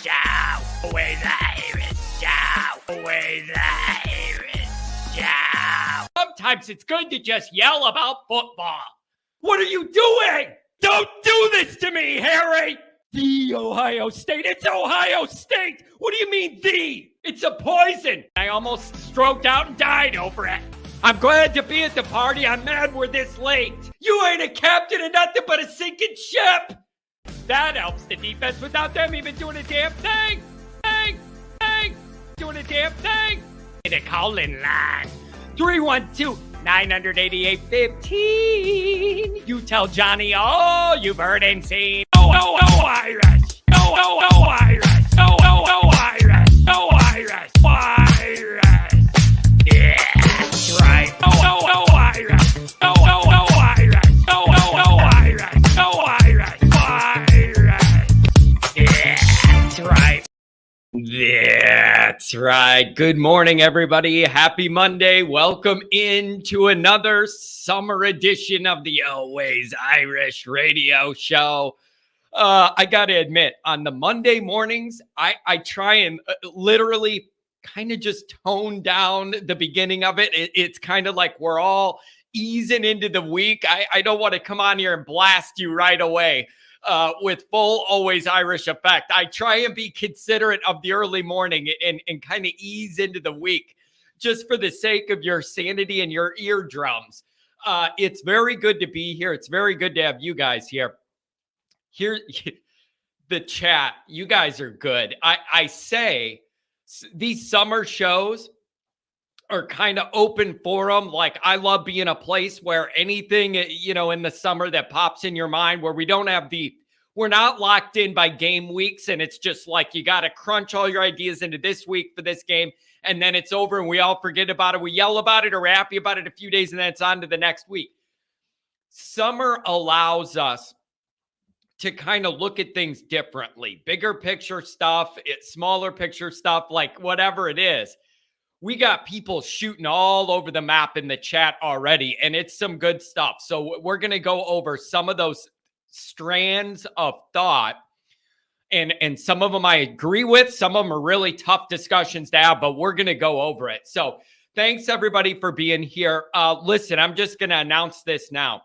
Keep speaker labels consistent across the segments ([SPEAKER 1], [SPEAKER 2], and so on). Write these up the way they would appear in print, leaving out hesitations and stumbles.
[SPEAKER 1] Show with Irish Show with Irish Show. Sometimes it's good to just yell about football. What are you doing? Don't do this to me, Harry! The Ohio State. It's Ohio State! What do you mean, the? It's a poison! I almost stroked out and died over it. I'm glad to be at the party. I'm mad we're this late. You ain't a captain of nothing but a sinking ship! That helps the defense without them even doing a damn thing! Doing a damn thing! The call-in line. 312-988-15. You tell Johnny all you've heard and seen. Oh, Irish! Oh, Irish! Oh, Irish! Oh, Irish! Irish! Yeah, that's right. Oh, Irish! Oh, Irish! Oh, Irish! Oh, Irish! Irish! Yeah, that's right. That's right. Good morning, everybody. Happy Monday. Welcome into another summer edition of the Always Irish radio show. I got to admit, on the Monday mornings, I try and literally kind of just tone down the beginning of it. It's kind of like we're all easing into the week. I don't want to come on here and blast you right away with full Always Irish effect. I try and be considerate of the early morning and kind of ease into the week just for the sake of your sanity and your eardrums. It's very good to be here. It's very good to have you guys here. Here, the chat, you guys are good. I say these summer shows are kind of open forum. Like, I love being a place where anything, in the summer that pops in your mind, where we don't have we're not locked in by game weeks. And it's just like, you got to crunch all your ideas into this week for this game. And then it's over and we all forget about it. We yell about it or we're happy about it a few days and then it's on to the next week. Summer allows us to kind of look at things differently. Bigger picture stuff, smaller picture stuff, like whatever it is. We got people shooting all over the map in the chat already, and it's some good stuff. So we're going to go over some of those strands of thought, and some of them I agree with. Some of them are really tough discussions to have, but we're going to go over it. So thanks, everybody, for being here. Listen, I'm just going to announce this now.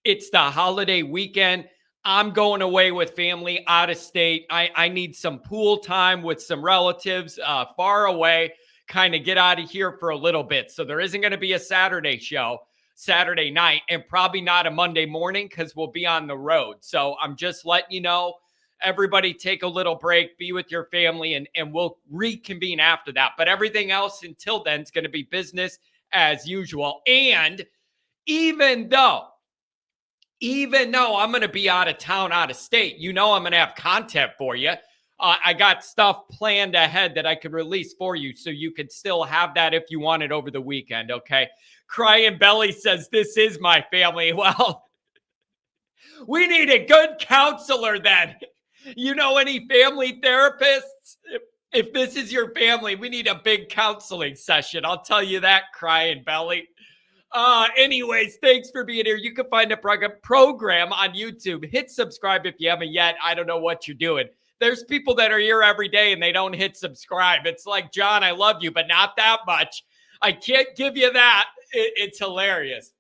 [SPEAKER 1] It's the holiday weekend. I'm going away with family out of state. I need some pool time with some relatives far away, kind of get out of here for a little bit. So there isn't going to be a Saturday show, Saturday night, and probably not a Monday morning because we'll be on the road. So I'm just letting you know, everybody take a little break, be with your family, and we'll reconvene after that. But everything else until then is going to be business as usual. And even though I'm going to be out of town, out of state, I'm going to have content for you. I got stuff planned ahead that I could release for you so you could still have that if you want it over the weekend, okay? Crying Belly says, this is my family. Well, we need a good counselor then. Any family therapists? If this is your family, we need a big counseling session. I'll tell you that, Crying Belly. Anyways, thanks for being here. You can find a program on YouTube. Hit subscribe if you haven't yet. I don't know what you're doing. There's people that are here every day and they don't hit subscribe. It's like, John, I love you, but not that much. I can't give you that. It's hilarious.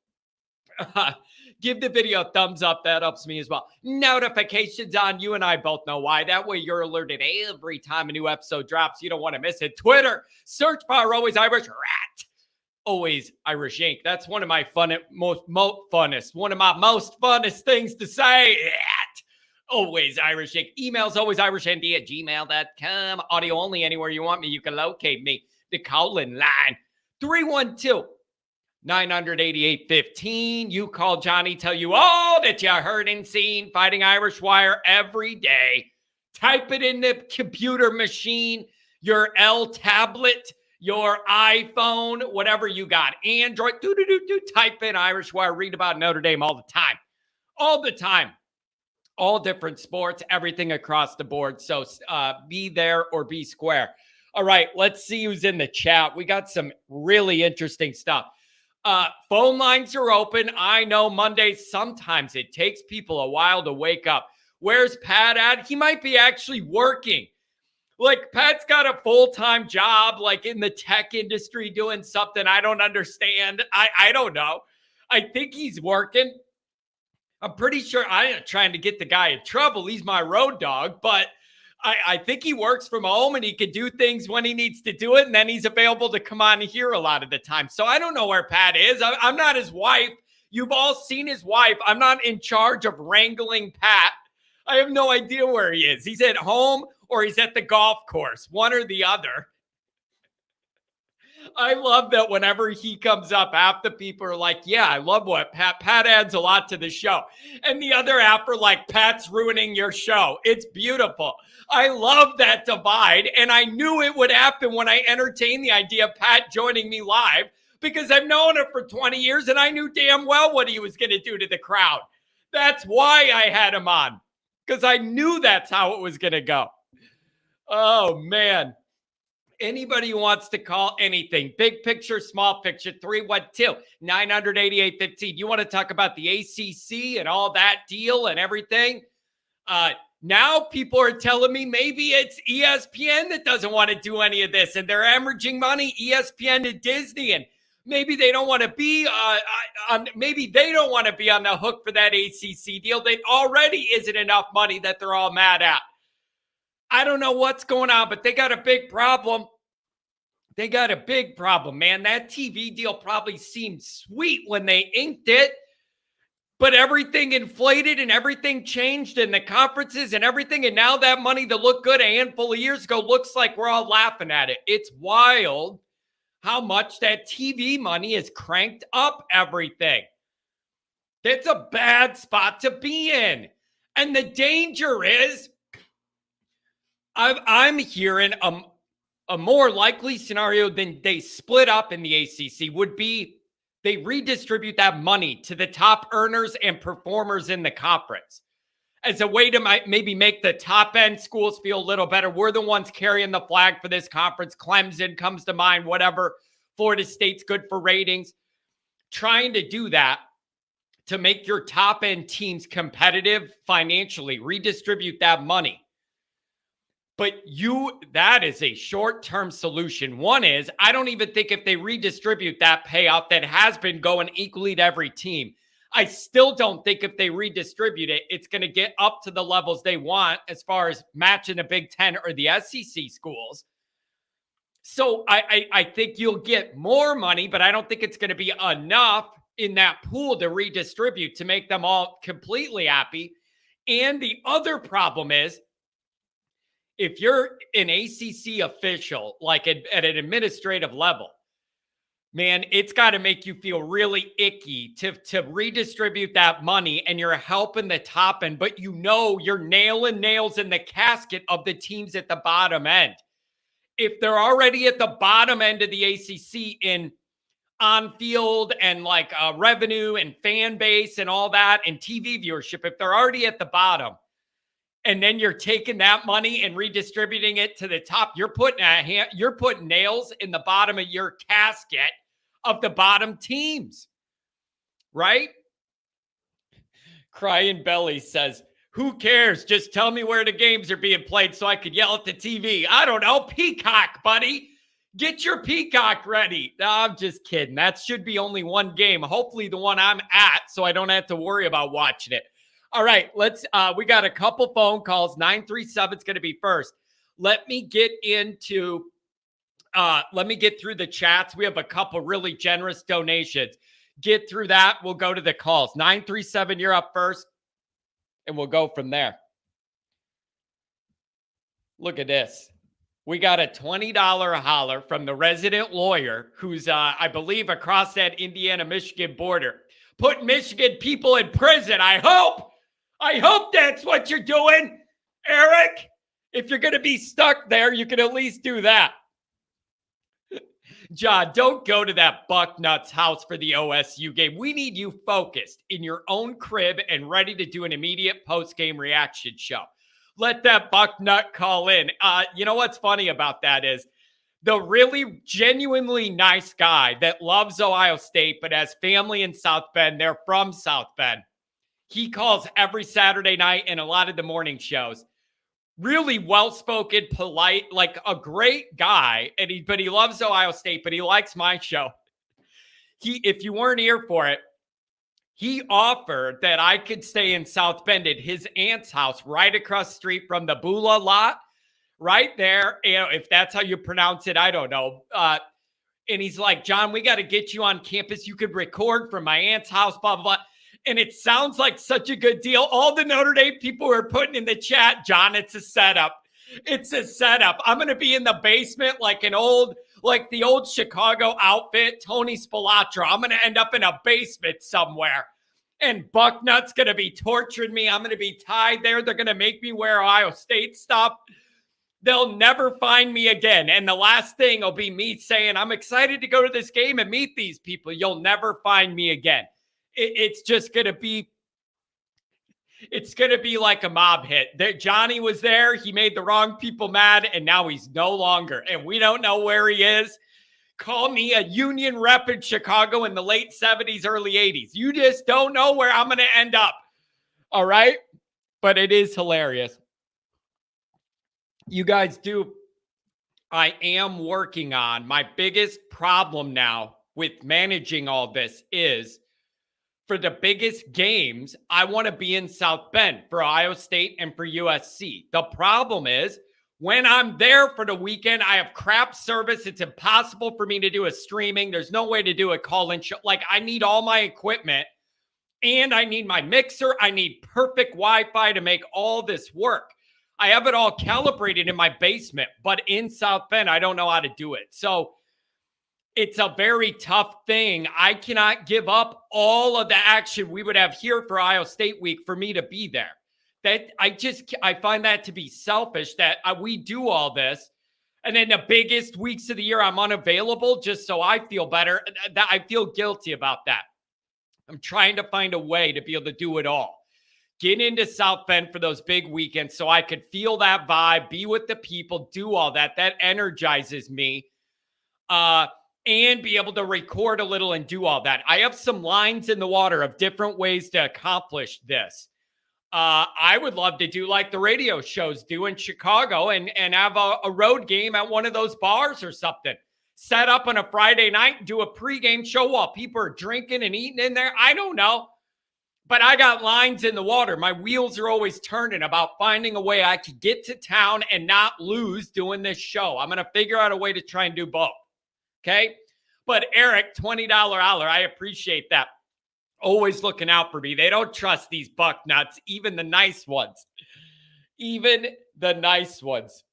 [SPEAKER 1] Give the video a thumbs up. That helps me as well. Notifications on. You and I both know why. That way you're alerted every time a new episode drops. You don't want to miss it. Twitter, search bar Always Irish Rat. Always Irish Inc. That's one of my most funnest things to say. Always Irish Inc. Emails alwaysirishnd@gmail.com. Audio only anywhere you want me. You can locate me. The call-in line 312-988-15. You call Johnny, tell you all that you heard and seen. Fighting Irish Wire every day. Type it in the computer machine, your L tablet, your iPhone, whatever you got, Android, type in Irish Wire, read about Notre Dame all the time, all different sports, everything across the board. So be there or be square. All right, let's see who's in the chat. We got some really interesting stuff. Phone lines are open. I know Mondays, sometimes it takes people a while to wake up. Where's Pat at? He might be actually working. Like, Pat's got a full-time job, like in the tech industry doing something I don't understand. I don't know. I think he's working. I'm pretty sure I'm not trying to get the guy in trouble. He's my road dog, but I think he works from home and he can do things when he needs to do it. And then he's available to come on here a lot of the time. So I don't know where Pat is. I'm not his wife. You've all seen his wife. I'm not in charge of wrangling Pat. I have no idea where he is. He's at home or he's at the golf course, one or the other. I love that whenever he comes up, half the people are like, yeah, I love what Pat adds a lot to the show. And the other half are like, Pat's ruining your show. It's beautiful. I love that divide. And I knew it would happen when I entertained the idea of Pat joining me live because I've known him for 20 years and I knew damn well what he was going to do to the crowd. That's why I had him on, because I knew that's how it was going to go. Oh, man. Anybody who wants to call anything, big picture, small picture, 312-988-15. You want to talk about the ACC and all that deal and everything? Now people are telling me maybe it's ESPN that doesn't want to do any of this, and they're hemorrhaging money, ESPN to Disney, and maybe they don't want to be maybe they don't want to be on the hook for that ACC deal. They already isn't enough money that they're all mad at. I don't know what's going on, but they got a big problem. They got a big problem, man. That TV deal probably seemed sweet when they inked it, but everything inflated and everything changed in the conferences and everything. And now that money that looked good a handful of years ago looks like we're all laughing at it. It's wild how much that TV money has cranked up everything. It's a bad spot to be in. And the danger is, I'm hearing a more likely scenario than they split up in the ACC would be they redistribute that money to the top earners and performers in the conference as a way to maybe make the top end schools feel a little better. We're the ones carrying the flag for this conference. Clemson comes to mind, whatever. Florida State's good for ratings. Trying to do that to make your top end teams competitive financially, redistribute that money. But that is a short-term solution. One is, I don't even think if they redistribute that payout that has been going equally to every team, I still don't think if they redistribute it, it's going to get up to the levels they want as far as matching the Big Ten or the SEC schools. So I think you'll get more money, but I don't think it's going to be enough in that pool to redistribute to make them all completely happy. And the other problem is, if you're an ACC official, like at an administrative level, man, it's got to make you feel really icky to redistribute that money and you're helping the top end, but you're nailing nails in the casket of the teams at the bottom end. If they're already at the bottom end of the ACC in on-field and like revenue and fan base and all that and TV viewership, if they're already at the bottom, and then you're taking that money and redistributing it to the top, you're putting nails in the bottom of your casket of the bottom teams, right? Crying Belly says, who cares? Just tell me where the games are being played so I could yell at the TV. I don't know. Peacock, buddy. Get your Peacock ready. No, I'm just kidding. That should be only one game. Hopefully the one I'm at so I don't have to worry about watching it. All right, we got a couple phone calls. 937 is going to be first. Let me get through the chats. We have a couple really generous donations. Get through that. We'll go to the calls. 937, you're up first, and we'll go from there. Look at this. We got a $20 holler from the resident lawyer who's, I believe, across that Indiana-Michigan border. Put Michigan people in prison, I hope. I hope that's what you're doing, Eric. If you're going to be stuck there, you can at least do that. John, don't go to that Bucknuts house for the OSU game. We need you focused in your own crib and ready to do an immediate post-game reaction show. Let that Bucknut call in. You know what's funny about that is the really genuinely nice guy that loves Ohio State but has family in South Bend. They're from South Bend. He calls every Saturday night and a lot of the morning shows. Really well-spoken, polite, like a great guy. But he loves Ohio State, but he likes my show. If you weren't here for it, he offered that I could stay in South Bend at his aunt's house right across the street from the Bula lot, right there. If that's how you pronounce it, I don't know. And he's like, John, we got to get you on campus. You could record from my aunt's house, blah, blah, blah. And it sounds like such a good deal. All the Notre Dame people were putting in the chat, John, it's a setup. It's a setup. I'm going to be in the basement like the old Chicago outfit, Tony Spilotro. I'm going to end up in a basement somewhere. And Bucknut's going to be torturing me. I'm going to be tied there. They're going to make me wear Ohio State stuff. They'll never find me again. And the last thing will be me saying, I'm excited to go to this game and meet these people. You'll never find me again. It's just going to be, it's going to be like a mob hit. Johnny was there. He made the wrong people mad, and now he's no longer. And we don't know where he is. Call me a union rep in Chicago in the late 70s, early 80s. You just don't know where I'm going to end up. All right? But it is hilarious. You guys do. I am working on my biggest problem now with managing all this is for the biggest games, I want to be in South Bend for Ohio State and for USC. The problem is when I'm there for the weekend, I have crap service. It's impossible for me to do a streaming. There's no way to do a call-in show. Like, I need all my equipment and I need my mixer. I need perfect Wi-Fi to make all this work. I have it all calibrated in my basement, but in South Bend, I don't know how to do it. So it's a very tough thing. I cannot give up all of the action we would have here for Ohio State week for me to be there. I find that to be selfish that we do all this. And then the biggest weeks of the year, I'm unavailable just so I feel better. I feel guilty about that. I'm trying to find a way to be able to do it all. Get into South Bend for those big weekends so I could feel that vibe, be with the people, do all that. That energizes me. And be able to record a little and do all that. I have some lines in the water of different ways to accomplish this. I would love to do like the radio shows do in Chicago and have a road game at one of those bars or something. Set up on a Friday night and do a pregame show while people are drinking and eating in there. I don't know. But I got lines in the water. My wheels are always turning about finding a way I could get to town and not lose doing this show. I'm going to figure out a way to try and do both. Okay? But Eric, $20 holler, I appreciate that. Always looking out for me. They don't trust these buck nuts, even the nice ones. Even the nice ones.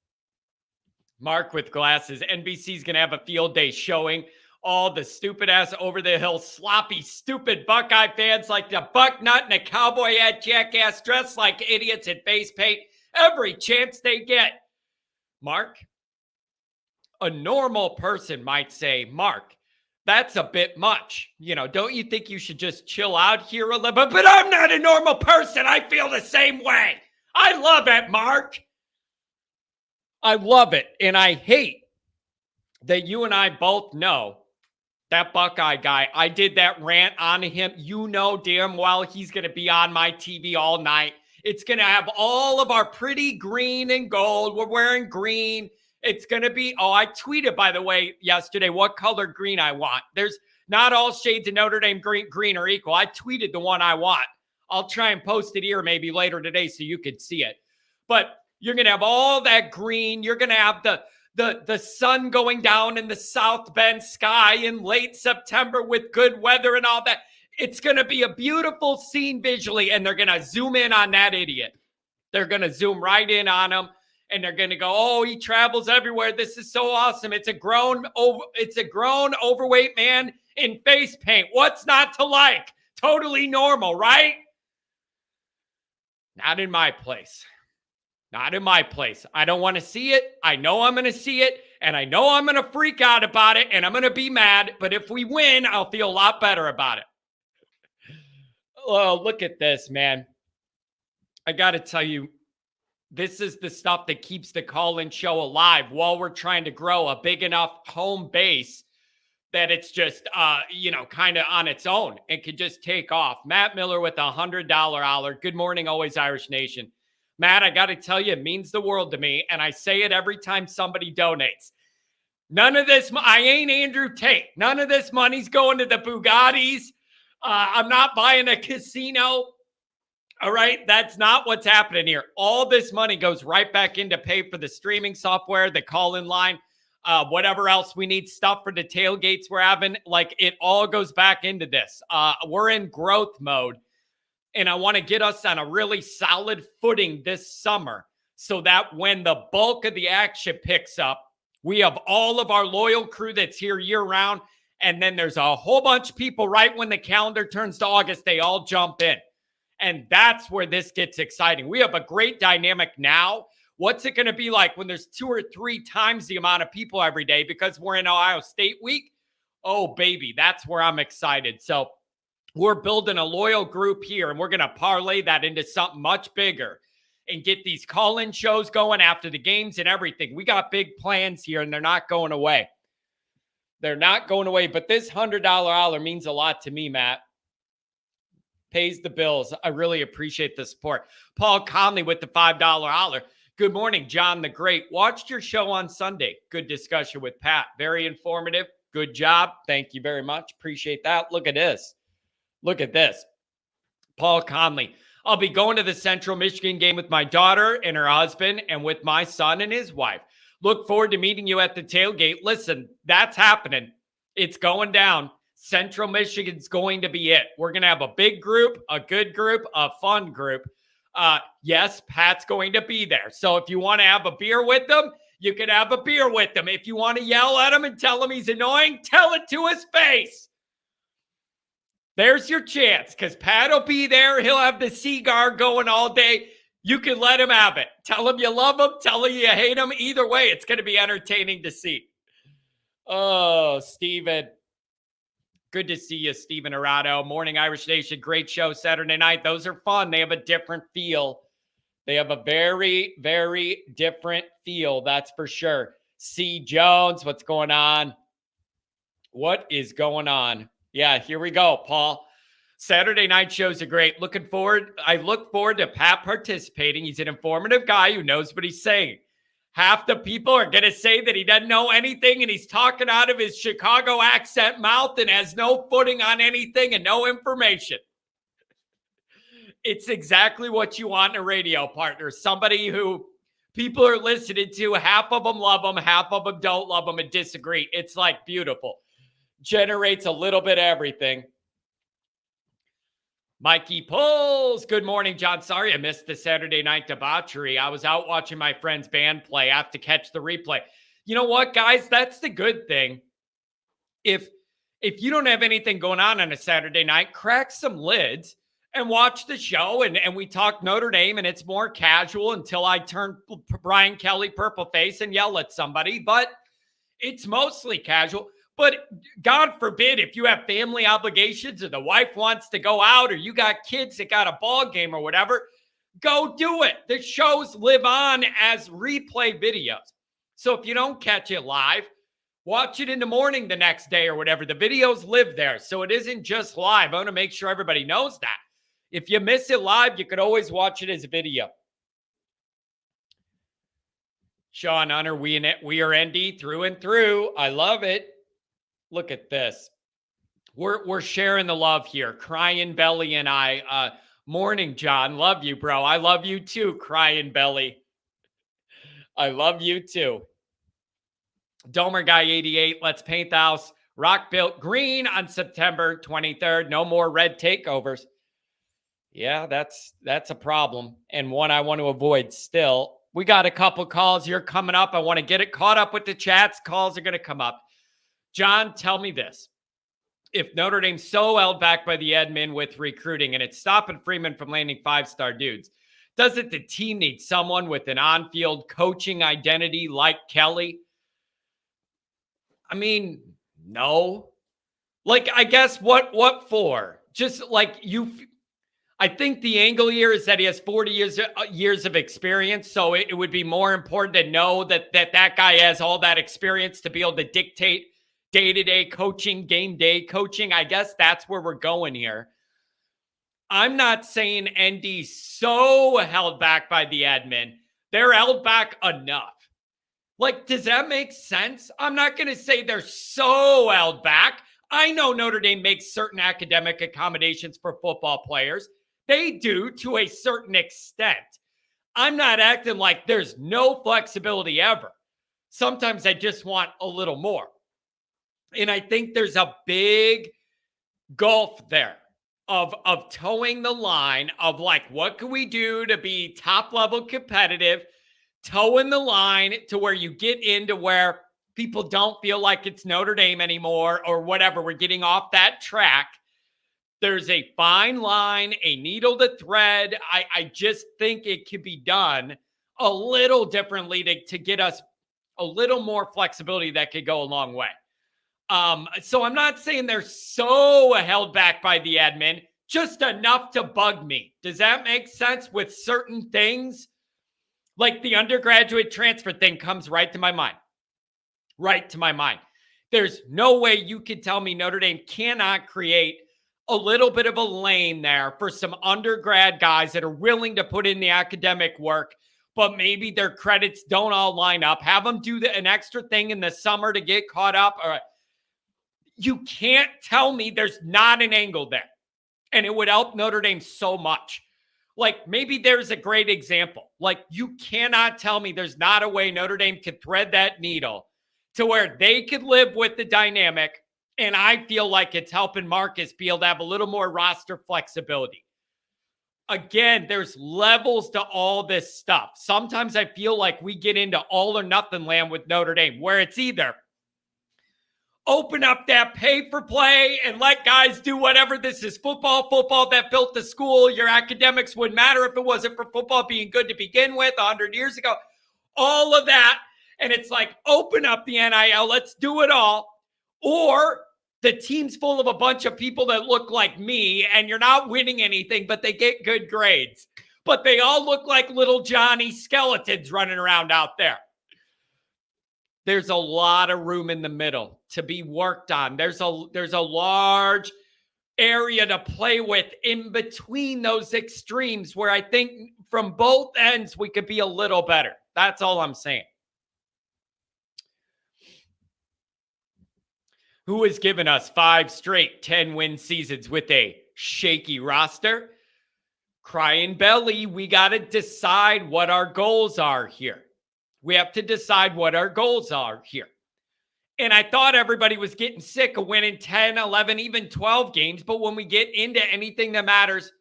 [SPEAKER 1] Mark with glasses. NBC's going to have a field day showing all the stupid-ass over-the-hill, sloppy, stupid Buckeye fans like the Bucknut and the cowboy hat jackass dressed like idiots in face paint every chance they get. Mark, a normal person might say, Mark, that's a bit much. Don't you think you should just chill out here a little bit? But I'm not a normal person. I feel the same way. I love it, Mark. I love it. And I hate that you and I both know that Buckeye guy. I did that rant on him. You know damn well he's going to be on my TV all night. It's going to have all of our pretty green and gold. We're wearing green. It's going to be, I tweeted, by the way, yesterday what color green I want. There's not all shades of Notre Dame green are equal. I tweeted the one I want. I'll try and post it here maybe later today so you can see it. But you're going to have all that green. You're going to have the sun going down in the South Bend sky in late September with good weather and all that. It's going to be a beautiful scene visually, and they're going to zoom in on that idiot. They're going to zoom right in on him. And they're going to go, oh, he travels everywhere. This is so awesome. It's a grown overweight man in face paint. What's not to like? Totally normal, right? Not in my place. Not in my place. I don't want to see it. I know I'm going to see it. And I know I'm going to freak out about it. And I'm going to be mad. But if we win, I'll feel a lot better about it. Oh, look at this, man. I got to tell you. This is the stuff that keeps the call-in show alive while we're trying to grow a big enough home base that it's just, kind of on its own and could just take off. Matt Miller with $100 holler. Good morning, always Irish Nation. Matt, I got to tell you, it means the world to me. And I say it every time somebody donates. None of this, I ain't Andrew Tate. None of this money's going to the Bugattis. I'm not buying a casino. All right. That's not what's happening here. All this money goes right back in to pay for the streaming software, the call-in line, whatever else we need, stuff for the tailgates we're having. Like, it all goes back into this. We're in growth mode, and I want to get us on a really solid footing this summer so that when the bulk of the action picks up, we have all of our loyal crew that's here year-round, and then there's a whole bunch of people right when the calendar turns to August, they all jump in. And that's where this gets exciting. We have a great dynamic now. What's it going to be like when there's 2 or 3 times the amount of people every day because we're in Ohio State week? Oh, baby, that's where I'm excited. So we're building a loyal group here, and we're going to parlay that into something much bigger and get these call-in shows going after the games and everything. We got big plans here, and they're not going away. They're not going away, but this $100 holler means a lot to me, Matt. Pays the bills. I really appreciate the support. Paul Conley with the $5 holler. Good morning, John the Great. Watched your show on Sunday. Good discussion with Pat. Very informative. Good job. Thank you very much. Appreciate that. Look at this. Look at this. Paul Conley. I'll be going to the Central Michigan game with my daughter and her husband and with my son and his wife. Look forward to meeting you at the tailgate. Listen, that's happening. It's going down. Central Michigan's going to be it. We're going to have a big group, a good group, a fun group. Yes, Pat's going to be there. So if you want to have a beer with them, you can have a beer with them. If you want to yell at him and tell him he's annoying, tell it to his face. There's your chance, because Pat will be there. He'll have the cigar going all day. You can let him have it. Tell him you love him. Tell him you hate him. Either way, it's going to be entertaining to see. Oh, Steven. Good to see you, Steven Arado. Morning, Irish Nation. Great show Saturday night. Those are fun. They have a different feel. They have a very, very different feel. That's for sure. C. Jones, what's going on? What is going on? Yeah, here we go, Paul. Saturday night shows are great. I look forward to Pat participating. He's an informative guy who knows what he's saying. Half the people are going to say that he doesn't know anything and he's talking out of his Chicago accent mouth and has no footing on anything and no information. It's exactly what you want in a radio partner. Somebody who people are listening to. Half of them love them. Half of them don't love them and disagree. It's like beautiful. Generates a little bit of everything. Mikey Pulls. Good morning, John. Sorry I missed the Saturday night debauchery. I was out watching my friend's band play. I have to catch the replay. You know what, guys? That's the good thing. If you don't have anything going on a Saturday night, crack some lids and watch the show. And we talk Notre Dame, and it's more casual until I turn Brian Kelly purple face and yell at somebody. But it's mostly casual. But God forbid, if you have family obligations or the wife wants to go out or you got kids that got a ball game or whatever, go do it. The shows live on as replay videos. So if you don't catch it live, watch it in the morning the next day or whatever. The videos live there. So it isn't just live. I want to make sure everybody knows that. If you miss it live, you could always watch it as a video. Sean Hunter, we are ND through and through. I love it. Look at this. We're sharing the love here. Crying Belly and I. Morning, John. Love you, bro. I love you too, Crying Belly. I love you too. Domer Guy 88. Let's paint the house. Rock built green on September 23rd. No more red takeovers. Yeah, that's a problem, and one I want to avoid still. We got a couple calls here coming up. I want to get it caught up with the chats. Calls are going to come up. John, tell me this. If Notre Dame's so held back by the admin with recruiting and it's stopping Freeman from landing 5-star dudes, doesn't the team need someone with an on-field coaching identity like Kelly? I mean, no. Like, I guess what for? Just like I think the angle here is that he has 40 years of experience, so it would be more important to know that guy has all that experience to be able to dictate day-to-day coaching, game day coaching. I guess that's where we're going here. I'm not saying ND's so held back by the admin. They're held back enough. Like, does that make sense? I'm not going to say they're so held back. I know Notre Dame makes certain academic accommodations for football players. They do to a certain extent. I'm not acting like there's no flexibility ever. Sometimes I just want a little more. And I think there's a big gulf there of towing the line of like, what can we do to be top level competitive, towing the line to where you get into where people don't feel like it's Notre Dame anymore or whatever. We're getting off that track. There's a fine line, a needle to thread. I just think it could be done a little differently to get us a little more flexibility that could go a long way. So I'm not saying they're so held back by the admin, just enough to bug me. Does that make sense with certain things? Like the undergraduate transfer thing comes right to my mind. Right to my mind. There's no way you could tell me Notre Dame cannot create a little bit of a lane there for some undergrad guys that are willing to put in the academic work, but maybe their credits don't all line up. Have them do an extra thing in the summer to get caught up. Or you can't tell me there's not an angle there. And it would help Notre Dame so much. Like, maybe there's a great example. Like, you cannot tell me there's not a way Notre Dame could thread that needle to where they could live with the dynamic. And I feel like it's helping Marcus be able to have a little more roster flexibility. Again, there's levels to all this stuff. Sometimes I feel like we get into all or nothing land with Notre Dame, where it's either open up that pay for play and let guys do whatever. This is football that built the school. Your academics wouldn't matter if it wasn't for football being good to begin with 100 years ago. All of that. And it's like, open up the NIL. Let's do it all. Or the team's full of a bunch of people that look like me and you're not winning anything, but they get good grades. But they all look like little Johnny skeletons running around out there. There's a lot of room in the middle to be worked on. There's a large area to play with in between those extremes where I think from both ends we could be a little better. That's all I'm saying. Who has given us 5 straight 10-win seasons with a shaky roster? Crying belly, we got to decide what our goals are here. We have to decide what our goals are here. And I thought everybody was getting sick of winning 10, 11, even 12 games. But when we get into anything that matters,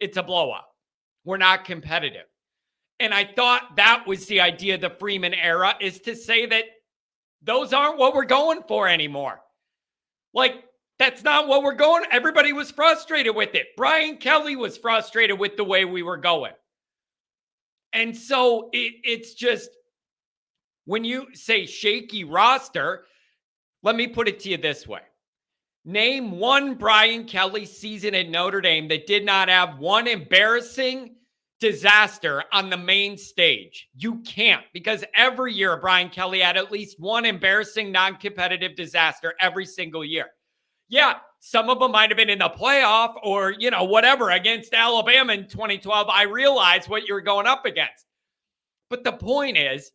[SPEAKER 1] it's a blowout. We're not competitive. And I thought that was the idea of the Freeman era, is to say that those aren't what we're going for anymore. Like, that's not what we're going. Everybody was frustrated with it. Brian Kelly was frustrated with the way we were going. And so it's just, when you say shaky roster, let me put it to you this way. Name one Brian Kelly season at Notre Dame that did not have one embarrassing disaster on the main stage. You can't, because every year Brian Kelly had at least one embarrassing non-competitive disaster every single year. Yeah, some of them might have been in the playoff or, whatever against Alabama in 2012. I realize what you're going up against. But the point is,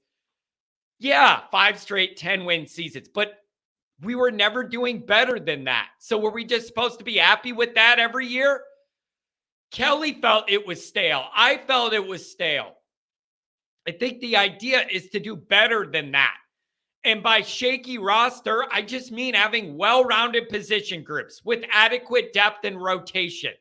[SPEAKER 1] yeah, 5 straight 10-win seasons, but we were never doing better than that. So were we just supposed to be happy with that every year? Kelly felt it was stale. I felt it was stale. I think the idea is to do better than that. And by shaky roster, I just mean having well-rounded position groups with adequate depth and rotation,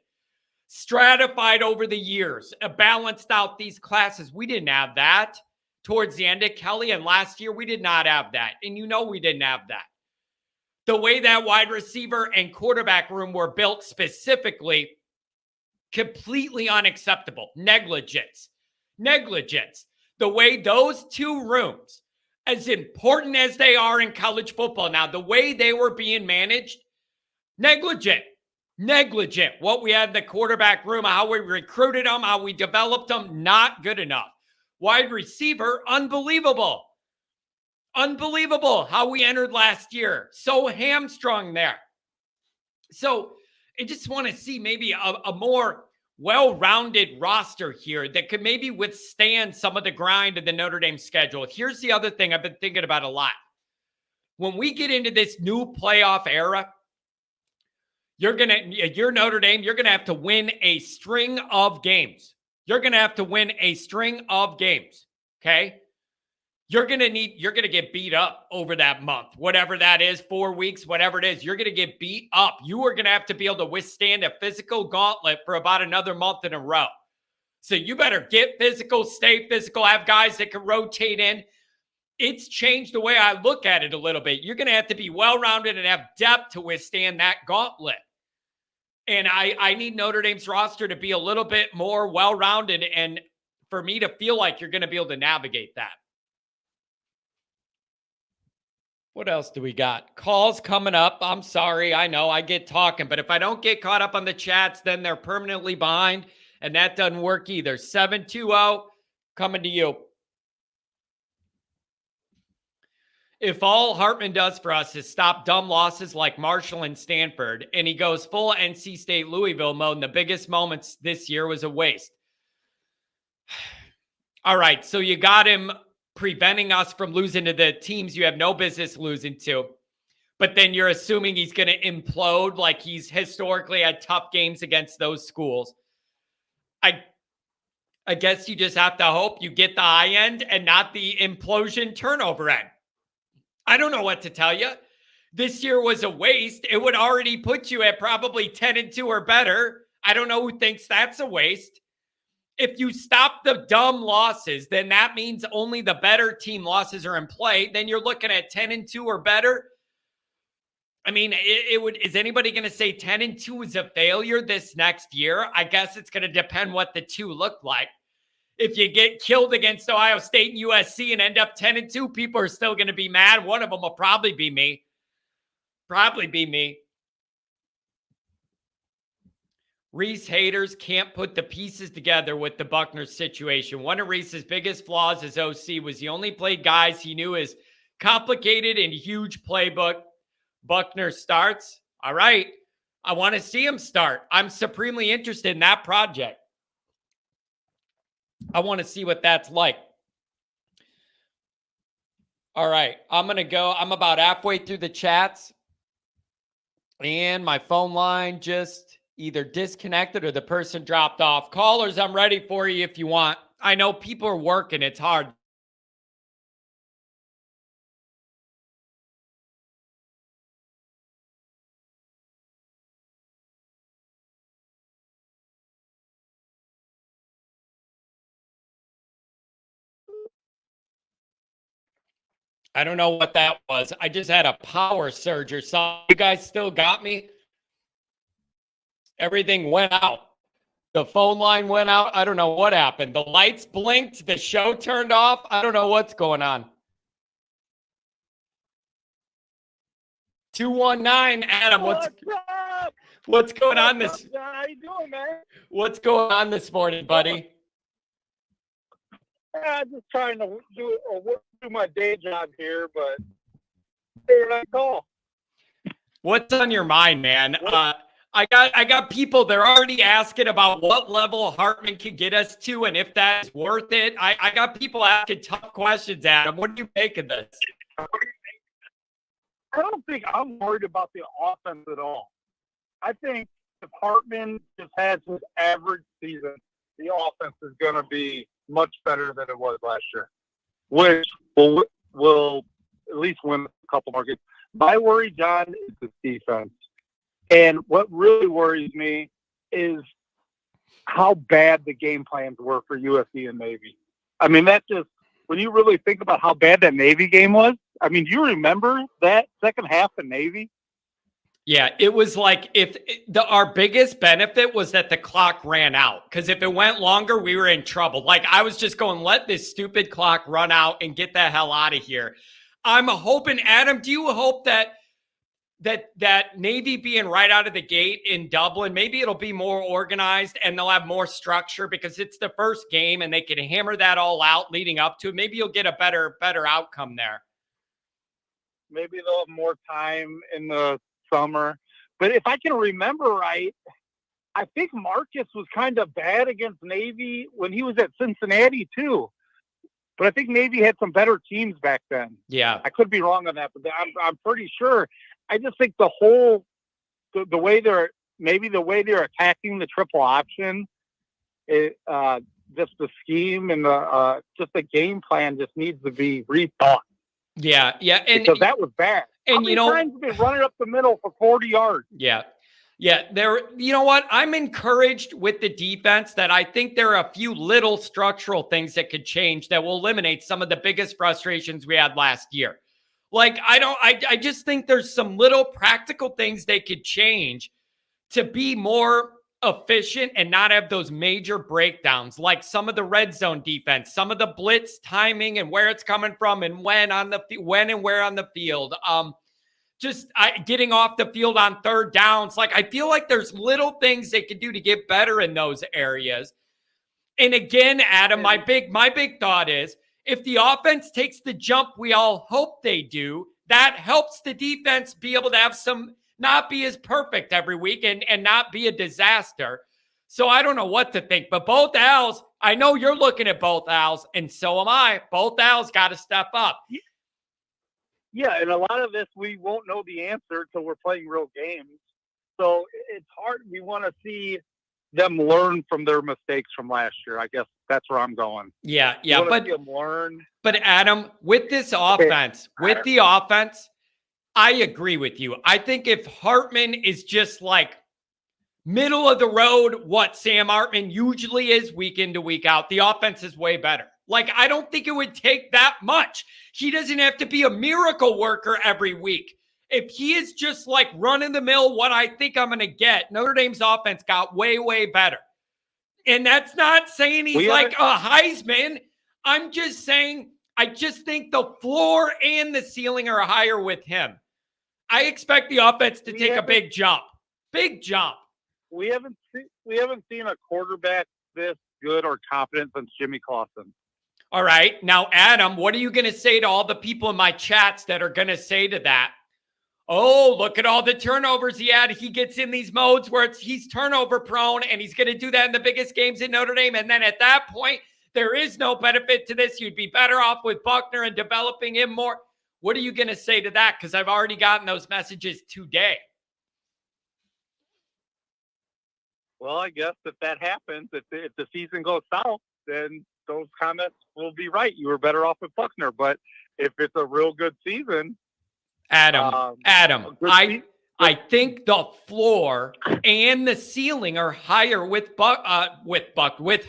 [SPEAKER 1] stratified over the years, balanced out these classes. We didn't have that towards the end of Kelly, and last year we did not have that. And we didn't have that. The way that wide receiver and quarterback room were built specifically, completely unacceptable. Negligence. The way those two rooms, as important as they are in college football now, the way they were being managed, negligent. What we had in the quarterback room, how we recruited them, how we developed them, not good enough. Wide receiver, unbelievable. Unbelievable how we entered last year. So hamstrung there. So I just want to see maybe a more well-rounded roster here that could maybe withstand some of the grind of the Notre Dame schedule. Here's the other thing I've been thinking about a lot. When we get into this new playoff era, you're Notre Dame, you're going to have to win a string of games. You're going to have to win a string of games, okay? You're going to get beat up over that month, whatever that is, 4 weeks, whatever it is. You're going to get beat up. You are going to have to be able to withstand a physical gauntlet for about another month in a row. So you better get physical, stay physical, have guys that can rotate in. It's changed the way I look at it a little bit. You're going to have to be well-rounded and have depth to withstand that gauntlet. And I need Notre Dame's roster to be a little bit more well-rounded and for me to feel like you're going to be able to navigate that. What else do we got? Calls coming up. I'm sorry. I know I get talking, but if I don't get caught up on the chats, then they're permanently behind, and that doesn't work either. 720 coming to you. If all Hartman does for us is stop dumb losses like Marshall and Stanford, and he goes full NC State Louisville mode, and the biggest moments this year was a waste. All right, so you got him preventing us from losing to the teams you have no business losing to. But then you're assuming he's going to implode like he's historically had tough games against those schools. I guess you just have to hope you get the high end and not the implosion turnover end. I don't know what to tell you. This year was a waste. It would already put you at probably 10-2 or better. I don't know who thinks that's a waste. If you stop the dumb losses, then that means only the better team losses are in play. Then you're looking at 10-2 or better. I mean, is anybody going to say 10-2 is a failure this next year? I guess it's going to depend what the two look like. If you get killed against Ohio State and USC and end up 10-2, people are still going to be mad. One of them will probably be me. Reese haters can't put the pieces together with the Buckner situation. One of Reese's biggest flaws as OC was he only played guys he knew as complicated and huge playbook. Buckner starts. All right. I want to see him start. I'm supremely interested in that project. I want to see what that's like. All right. I'm going to go. I'm about halfway through the chats. And my phone line just either disconnected or the person dropped off. Callers, I'm ready for you if you want. I know people are working. It's hard. I don't know what that was. I just had a power surge or something. You guys still got me? Everything went out. The phone line went out. I don't know what happened. The lights blinked. The show turned off. I don't know what's going on. 219, Adam. What's going on this?
[SPEAKER 2] How you doing, man?
[SPEAKER 1] What's going on this morning, buddy?
[SPEAKER 2] I'm just trying to do my day job here, but here I call.
[SPEAKER 1] What's on your mind, man? I got people. They're already asking about what level Hartman can get us to, and if that is worth it. I got people asking tough questions, Adam. What do you make of this?
[SPEAKER 2] I don't think I'm worried about the offense at all. I think if Hartman just has his average season, the offense is going to be much better than it was last year, which will at least win a couple more games. My worry, John, is the defense. And what really worries me is how bad the game plans were for USC and Navy. I mean, that just, when you really think about how bad that Navy game was, I mean, you remember that second half of Navy?
[SPEAKER 1] Yeah, it was like our biggest benefit was that the clock ran out. Because if it went longer, we were in trouble. Like, I was just going, let this stupid clock run out and get the hell out of here. I'm hoping, Adam, do you hope that Navy being right out of the gate in Dublin, maybe it'll be more organized and they'll have more structure because it's the first game and they can hammer that all out leading up to it. Maybe you'll get a better outcome there.
[SPEAKER 2] Maybe they'll have more time in the summer. But if I can remember right, I think Marcus was kind of bad against Navy when he was at Cincinnati too. But I think Navy had some better teams back then.
[SPEAKER 1] Yeah.
[SPEAKER 2] I could be wrong on that, but I'm pretty sure. I just think the way they're attacking the triple option, just the scheme and just the game plan just needs to be rethought.
[SPEAKER 1] Yeah, and
[SPEAKER 2] because that was bad.
[SPEAKER 1] And
[SPEAKER 2] how many times have been running up the middle for 40 yards?
[SPEAKER 1] Yeah. You know what? I'm encouraged with the defense that I think there are a few little structural things that could change that will eliminate some of the biggest frustrations we had last year. Like, I just think there's some little practical things they could change to be more efficient and not have those major breakdowns, like some of the red zone defense, some of the blitz timing and where it's coming from and when and where on the field. Getting off the field on third downs. Like, I feel like there's little things they could do to get better in those areas. And again, Adam, my big thought is if the offense takes the jump we all hope they do, that helps the defense be able to have not be as perfect every week and not be a disaster. So I don't know what to think, but both Al's, I know you're looking at both Al's, and so am I. Both Al's got to step up.
[SPEAKER 2] Yeah, and a lot of this we won't know the answer until we're playing real games. So it's hard. We want to see them learn from their mistakes from last year. I guess that's where I'm going.
[SPEAKER 1] Yeah,
[SPEAKER 2] but see them learn.
[SPEAKER 1] But Adam, with this offense, I agree with you. I think if Hartman is just like middle of the road, what Sam Hartman usually is week in to week out, the offense is way better. Like, I don't think it would take that much. He doesn't have to be a miracle worker every week. If he is just like run-of-the-mill, what I think I'm going to get, Notre Dame's offense got way, way better. And that's not saying he's like a Heisman. I'm just saying I just think the floor and the ceiling are higher with him. I expect the offense to take a big jump. Big jump.
[SPEAKER 2] We haven't seen a quarterback this good or confident since Jimmy Clausen.
[SPEAKER 1] All right. Now, Adam, what are you going to say to all the people in my chats that are going to say to that? Oh, look at all the turnovers he had. He gets in these modes where he's turnover prone, and he's going to do that in the biggest games in Notre Dame. And then at that point, there is no benefit to this. You'd be better off with Buckner and developing him more. What are you going to say to that? Because I've already gotten those messages today.
[SPEAKER 2] Well, I guess if that happens, if the season goes south, then those comments will be right. You were better off with Buckner. But if it's a real good season,
[SPEAKER 1] Adam, I think the floor and the ceiling are higher with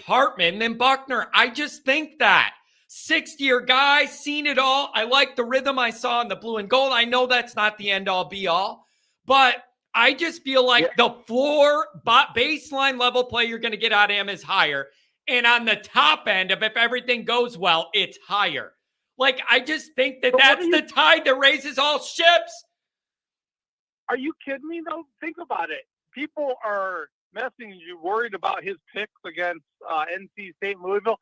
[SPEAKER 1] Hartman than Buckner. I just think that. 6-year guy, seen it all. I like the rhythm I saw in the blue and gold. I know that's not the end all be all, but I just feel like the floor baseline level play you're going to get out of him is higher. And on the top end of if everything goes well, it's higher. Like, I just think that's the tide that raises all ships.
[SPEAKER 2] Are you kidding me, though? Think about it. People are messaging you worried about his picks against NC State and Louisville.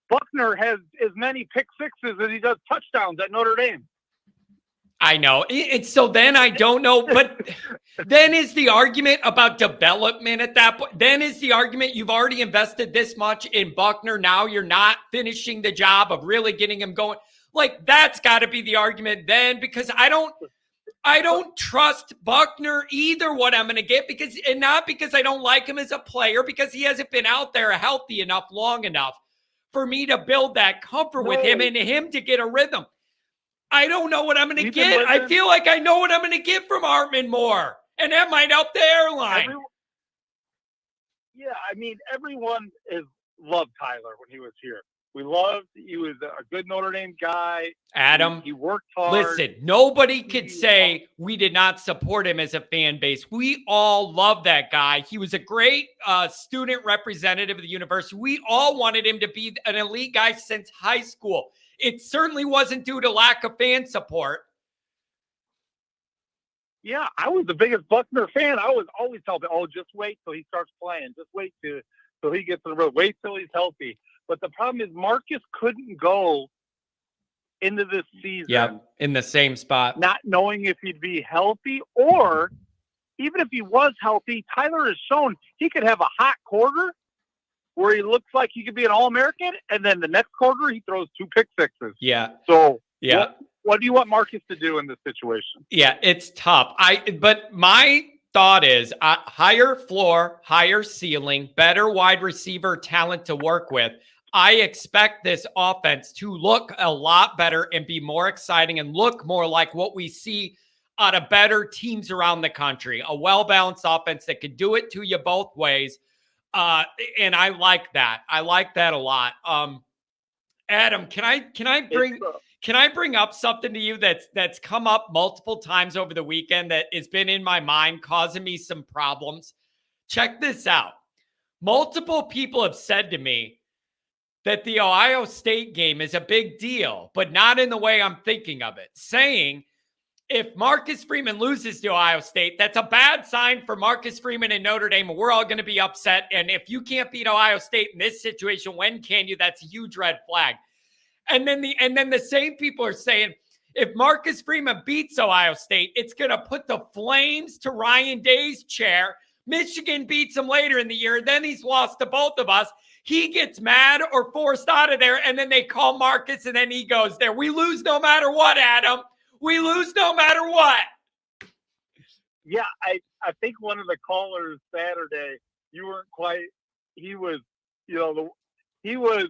[SPEAKER 2] Buckner has as many pick sixes as he does touchdowns at Notre Dame.
[SPEAKER 1] I know. So then I don't know. But then is the argument about development at that point. Then is the argument you've already invested this much in Buckner. Now you're not finishing the job of really getting him going. Like, that's got to be the argument then, because I don't trust Buckner either what I'm going to get, and not because I don't like him as a player, because he hasn't been out there healthy enough long enough for me to build that comfort with him and him to get a rhythm. I don't know what I'm going to get. I feel like I know what I'm going to get from Hartman more, and that might help the airline.
[SPEAKER 2] Everyone loved Tyler when he was here. He was a good Notre Dame guy.
[SPEAKER 1] Adam,
[SPEAKER 2] he worked hard.
[SPEAKER 1] Listen, nobody could say we did not support him as a fan base. We all love that guy. He was a great student representative of the university. We all wanted him to be an elite guy since high school. It certainly wasn't due to lack of fan support.
[SPEAKER 2] Yeah, I was the biggest Buckner fan. I was always telling him, just wait till he starts playing. Just wait till he gets in the road. Wait till he's healthy. But the problem is Marcus couldn't go into this season.
[SPEAKER 1] Yep, in the same spot.
[SPEAKER 2] Not knowing if he'd be healthy, or even if he was healthy, Tyler has shown he could have a hot quarter where he looks like he could be an All-American, and then the next quarter he throws 2 pick sixes.
[SPEAKER 1] Yeah.
[SPEAKER 2] So
[SPEAKER 1] yeah.
[SPEAKER 2] What do you want Marcus to do in this situation?
[SPEAKER 1] Yeah, it's tough. But my thought is higher floor, higher ceiling, better wide receiver talent to work with. I expect this offense to look a lot better and be more exciting and look more like what we see out of better teams around the country. A well-balanced offense that could do it to you both ways. And I like that. I like that a lot. Adam, can I bring up something to you that's come up multiple times over the weekend that has been in my mind, causing me some problems? Check this out. Multiple people have said to me that the Ohio State game is a big deal, but not in the way I'm thinking of it, saying if Marcus Freeman loses to Ohio State, that's a bad sign for Marcus Freeman and Notre Dame, and we're all going to be upset. And if you can't beat Ohio State in this situation, when can you? That's a huge red flag. And then the same people are saying if Marcus Freeman beats Ohio State, it's going to put the flames to Ryan Day's chair. Michigan beats him later in the year. Then he's lost to both of us. He gets mad or forced out of there, and then they call Marcus, and then he goes there. We lose no matter what, Adam. We lose no matter what.
[SPEAKER 2] Yeah, I think one of the callers Saturday, you weren't quite. He was, he was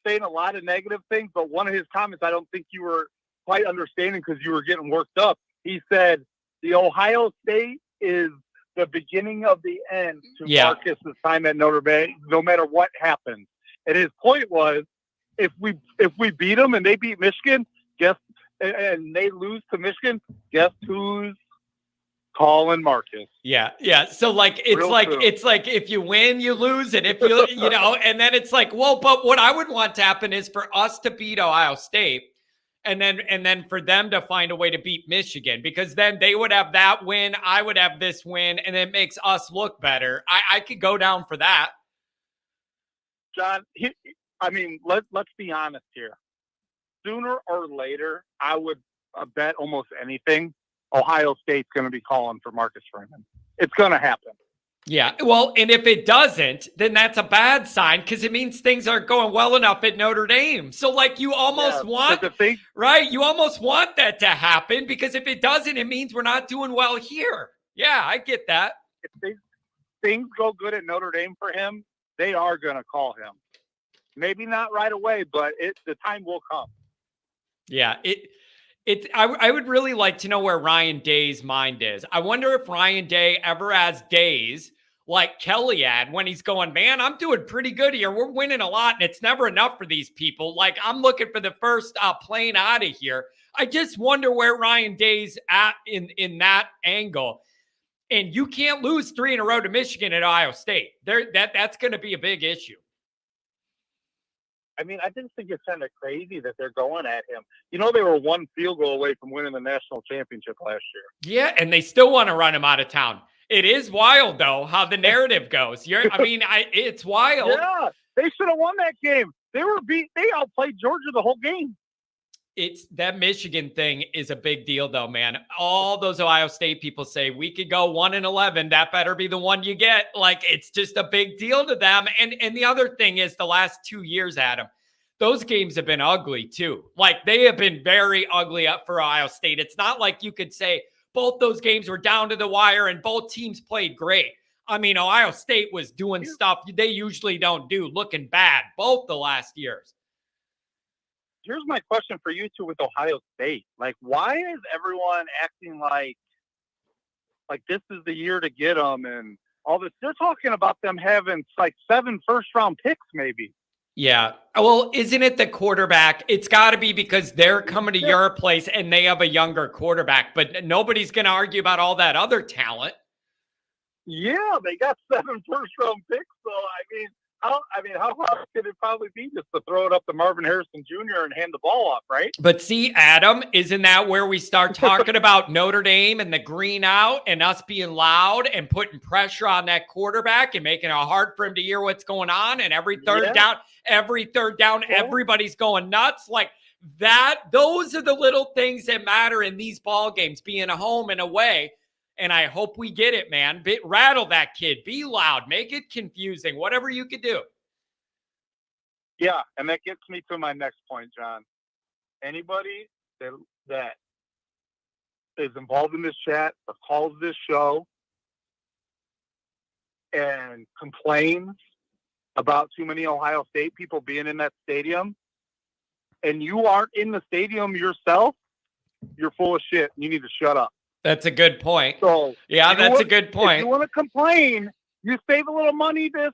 [SPEAKER 2] saying a lot of negative things, but one of his comments I don't think you were quite understanding because you were getting worked up. He said the Ohio State is the beginning of the end to Marcus's time at Notre Dame, no matter what happens. And his point was, if we beat them and they beat Michigan, and they lose to Michigan, guess who's calling Marcus?
[SPEAKER 1] Yeah. So it's like if you win, you lose, and if you and then it's like, well, but what I would want to happen is for us to beat Ohio State. And then for them to find a way to beat Michigan, because then they would have that win, I would have this win, and it makes us look better. I could go down for that.
[SPEAKER 2] John, let's be honest here. Sooner or later, I would bet almost anything Ohio State's going to be calling for Marcus Freeman. It's going to happen.
[SPEAKER 1] Yeah, well, and if it doesn't, then that's a bad sign because it means things aren't going well enough at Notre Dame. So, you almost want, right? You almost want that to happen because if it doesn't, it means we're not doing well here. Yeah, I get that.
[SPEAKER 2] If things go good at Notre Dame for him, they are going to call him. Maybe not right away, but the time will come.
[SPEAKER 1] Yeah, I would really like to know where Ryan Day's mind is. I wonder if Ryan Day ever has days like Kelly had when he's going, man, I'm doing pretty good here. We're winning a lot, and it's never enough for these people. I'm looking for the first plane out of here. I just wonder where Ryan Day's at in that angle. And you can't lose 3 in a row to Michigan at Ohio State. That's going to be a big issue.
[SPEAKER 2] I just think it's kind of crazy that they're going at him. They were 1 field goal away from winning the national championship last year.
[SPEAKER 1] Yeah, and they still want to run him out of town. It is wild, though, how the narrative goes. It's wild.
[SPEAKER 2] Yeah, they should have won that game. They outplayed Georgia the whole game.
[SPEAKER 1] It's that Michigan thing is a big deal, though, man. All those Ohio State people say we could go 1-11. That better be the one you get. It's just a big deal to them. And the other thing is the last 2 years, Adam, those games have been ugly too. They have been very ugly up for Ohio State. It's not like you could say both those games were down to the wire and both teams played great. Ohio State was doing stuff they usually don't do, looking bad both the last years.
[SPEAKER 2] Here's my question for you two with Ohio State. Why is everyone acting like this is the year to get them and all this? They're talking about them having 7 first-round picks maybe.
[SPEAKER 1] Yeah. Well, isn't it the quarterback? It's got to be because they're coming to your place and they have a younger quarterback, but nobody's going to argue about all that other talent.
[SPEAKER 2] Yeah, they got 7 first-round picks, so how hard could it probably be just to throw it up to Marvin Harrison Jr. and hand the ball off, right?
[SPEAKER 1] But see, Adam, isn't that where we start talking about Notre Dame and the green out and us being loud and putting pressure on that quarterback and making it hard for him to hear what's going on? And every third down, everybody's going nuts. Those are the little things that matter in these ball games, being a home and away. And I hope we get it, man. Rattle that kid. Be loud. Make it confusing. Whatever you could do.
[SPEAKER 2] Yeah, and that gets me to my next point, John. Anybody that is involved in this chat or calls this show and complains about too many Ohio State people being in that stadium, and you aren't in the stadium yourself, you're full of shit. You need to shut up.
[SPEAKER 1] That's a good point.
[SPEAKER 2] So
[SPEAKER 1] yeah, that's a good point.
[SPEAKER 2] If you want to complain, you save a little money this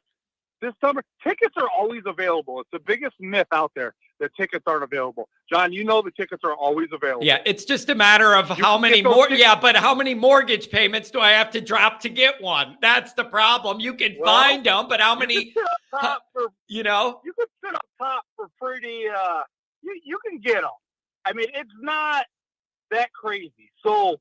[SPEAKER 2] summer. Tickets are always available. It's the biggest myth out there that tickets aren't available. John, you know the tickets are always available.
[SPEAKER 1] Yeah, it's just a matter of how many more. Yeah, but how many mortgage payments do I have to drop to get one? That's the problem. You can find them, but how many?
[SPEAKER 2] You can sit up top
[SPEAKER 1] you know,
[SPEAKER 2] you can sit up top for pretty. You can get them. I mean, it's not that crazy. So,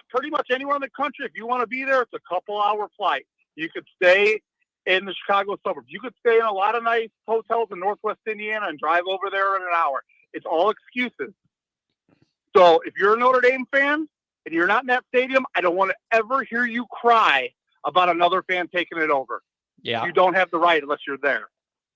[SPEAKER 2] pretty much anywhere in the country, if you want to be there, it's a couple-hour flight. You could stay in the Chicago suburbs. You could stay in a lot of nice hotels in Northwest Indiana and drive over there in an hour. It's all excuses. So if you're a Notre Dame fan and you're not in that stadium, I don't want to ever hear you cry about another fan taking it over.
[SPEAKER 1] Yeah.
[SPEAKER 2] You don't have the right unless you're there.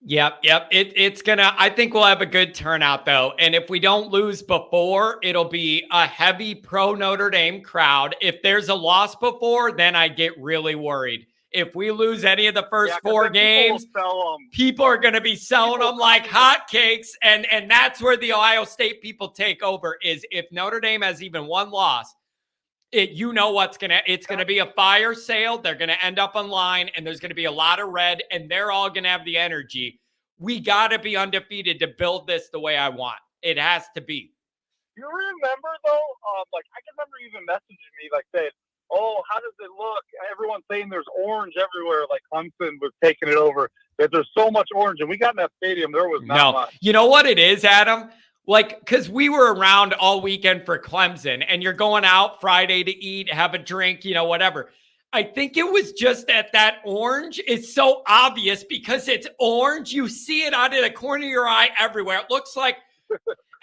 [SPEAKER 1] Yep. It's gonna, I think we'll have a good turnout though. And if we don't lose before, it'll be a heavy pro Notre Dame crowd. If there's a loss before, then I get really worried. If we lose any of the first 4 games, people are going to be selling them like hotcakes. And that's where the Ohio State people take over, is if Notre Dame has even one loss, it's going to be a fire sale. They're going to end up online, and there's going to be a lot of red, and they're all going to have the energy. We got to be undefeated to build this the way I want. It has to be.
[SPEAKER 2] You remember, though, I can remember you even messaging me, saying, oh, how does it look? Everyone's saying there's orange everywhere, like Clemson was taking it over, that there's so much orange. And we got in that stadium, there was not much.
[SPEAKER 1] You know what it is, Adam? Because we were around all weekend for Clemson, and you're going out Friday to eat, have a drink, whatever. I think it was just that orange is so obvious because it's orange. You see it out of the corner of your eye everywhere. It looks like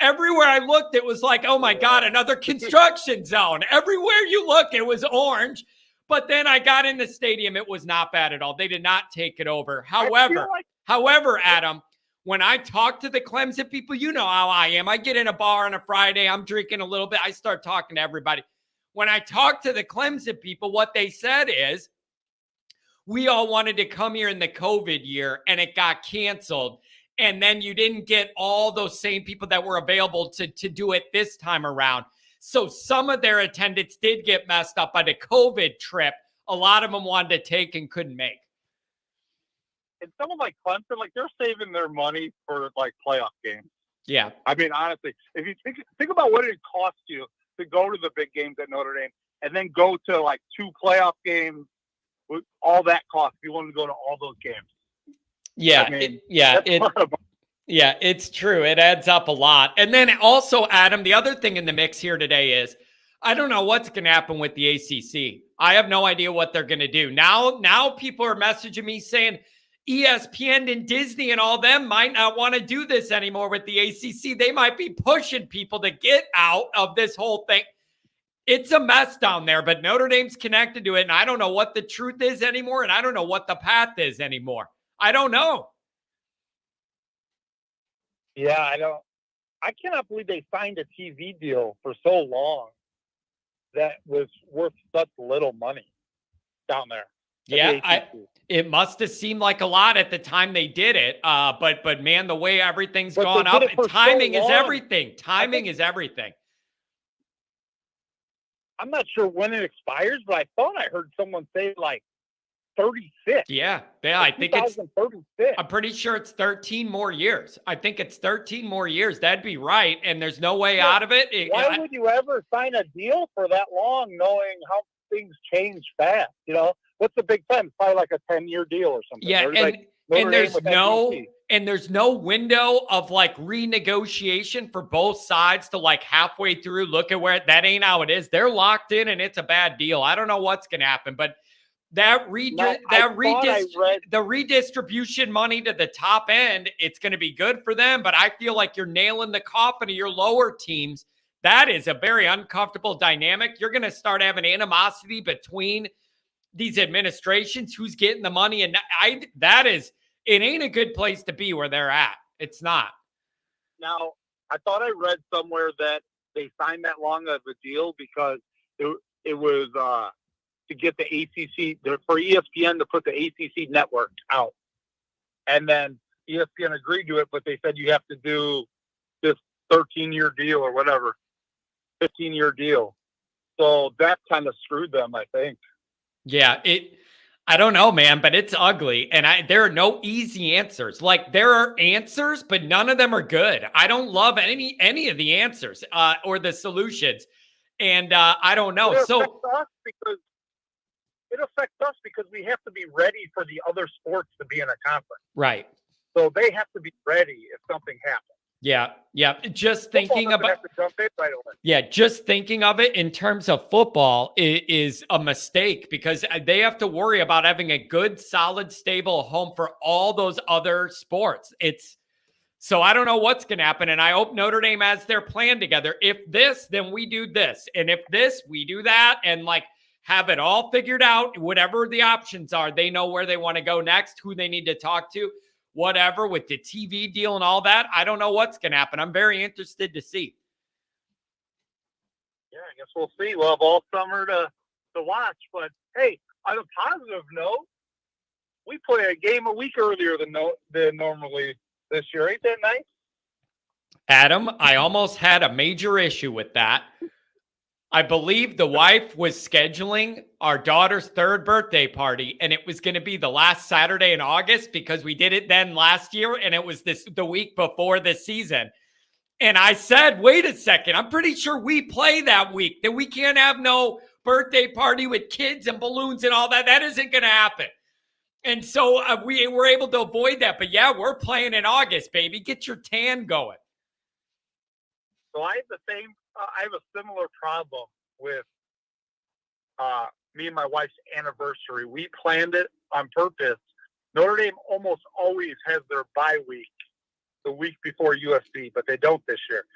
[SPEAKER 1] everywhere I looked, it was like, oh my God, another construction zone. Everywhere you look, it was orange. But then I got in the stadium. It was not bad at all. They did not take it over. However, Adam, when I talk to the Clemson people, you know how I am. I get in a bar on a Friday. I'm drinking a little bit. I start talking to everybody. When I talk to the Clemson people, what they said is, we all wanted to come here in the COVID year, and it got canceled. And then you didn't get all those same people that were available to do it this time around. So some of their attendance did get messed up by the COVID trip. A lot of them wanted to take and couldn't make.
[SPEAKER 2] And someone like Clemson, they're saving their money for playoff games.
[SPEAKER 1] Yeah.
[SPEAKER 2] I mean, honestly, if you think about what it costs you to go to the big games at Notre Dame and then go to 2 playoff games with all that cost, if you want to go to all those games.
[SPEAKER 1] Yeah, it's true. It adds up a lot. And then also, Adam, the other thing in the mix here today is, I don't know what's going to happen with the ACC. I have no idea what they're going to do. Now people are messaging me saying ESPN and Disney and all them might not want to do this anymore with the ACC. They might be pushing people to get out of this whole thing. It's a mess down there, but Notre Dame's connected to it, and I don't know what the truth is anymore, and I don't know what the path is anymore. I don't know.
[SPEAKER 2] Yeah, I cannot believe they signed a TV deal for so long that was worth such little money down there.
[SPEAKER 1] Yeah, it must have seemed like a lot at the time they did it. But man, the way everything's gone up, timing is everything. Timing is everything.
[SPEAKER 2] I'm not sure when it expires, but I thought I heard someone say 36.
[SPEAKER 1] Yeah, I think it's
[SPEAKER 2] 36.
[SPEAKER 1] I'm pretty sure it's 13 more years. I think it's 13 more years. That'd be right, and there's no way out of it.
[SPEAKER 2] Why would you ever sign a deal for that long, knowing how things change fast? What's the Big Ten? It's probably a 10-year deal or something.
[SPEAKER 1] Yeah, and there's no window of renegotiation for both sides to halfway through look at where that ain't how it is. They're locked in, and it's a bad deal. I don't know what's going to happen, but the
[SPEAKER 2] read
[SPEAKER 1] redistribution money to the top end, it's going to be good for them. But I feel like you're nailing the coffin of your lower teams. That is a very uncomfortable dynamic. You're going to start having animosity between these administrations, who's getting the money. And it ain't a good place to be where they're at. It's not.
[SPEAKER 2] Now, I thought I read somewhere that they signed that long of a deal because it was to get the ACC, for ESPN to put the ACC network out. And then ESPN agreed to it, but they said you have to do this 13-year deal or whatever, 15-year deal. So that kind of screwed them, I think.
[SPEAKER 1] Yeah, I don't know, man, but it's ugly. And there are no easy answers. Like, there are answers, but none of them are good. I don't love any of the answers or the solutions. And I don't know.
[SPEAKER 2] It affects us because we have to be ready for the other sports to be in a conference.
[SPEAKER 1] Right.
[SPEAKER 2] So they have to be ready if something happens.
[SPEAKER 1] Yeah. Just thinking about just thinking of it in terms of football is a mistake because they have to worry about having a good, solid, stable home for all those other sports. So I don't know what's going to happen, and I hope Notre Dame has their plan together. If this, then we do this, and if this, we do that, and like have it all figured out. Whatever the options are, they know where they want to go next, who they need to talk to. Whatever with the TV deal and all that, I don't know what's going to happen. I'm very interested to see.
[SPEAKER 2] Yeah, I guess we'll see. We'll have all summer to watch. But, hey, on a positive note, we play a game a week earlier than normally this year. Ain't that nice?
[SPEAKER 1] Adam, I almost had a major issue with that. I believe the wife was scheduling our daughter's 3rd birthday party, and it was going to be the last Saturday in August because we did it then last year, and it was the week before this season. And I said, wait a second, I'm pretty sure we play that week, that we can't have no birthday party with kids and balloons and all that. That isn't going to happen. And so we were able to avoid that. But, yeah, we're playing in August, baby. Get your tan going.
[SPEAKER 2] So I have a similar problem with me and my wife's anniversary. We planned it on purpose. Notre Dame almost always has their bye week the week before USC, but they don't this year.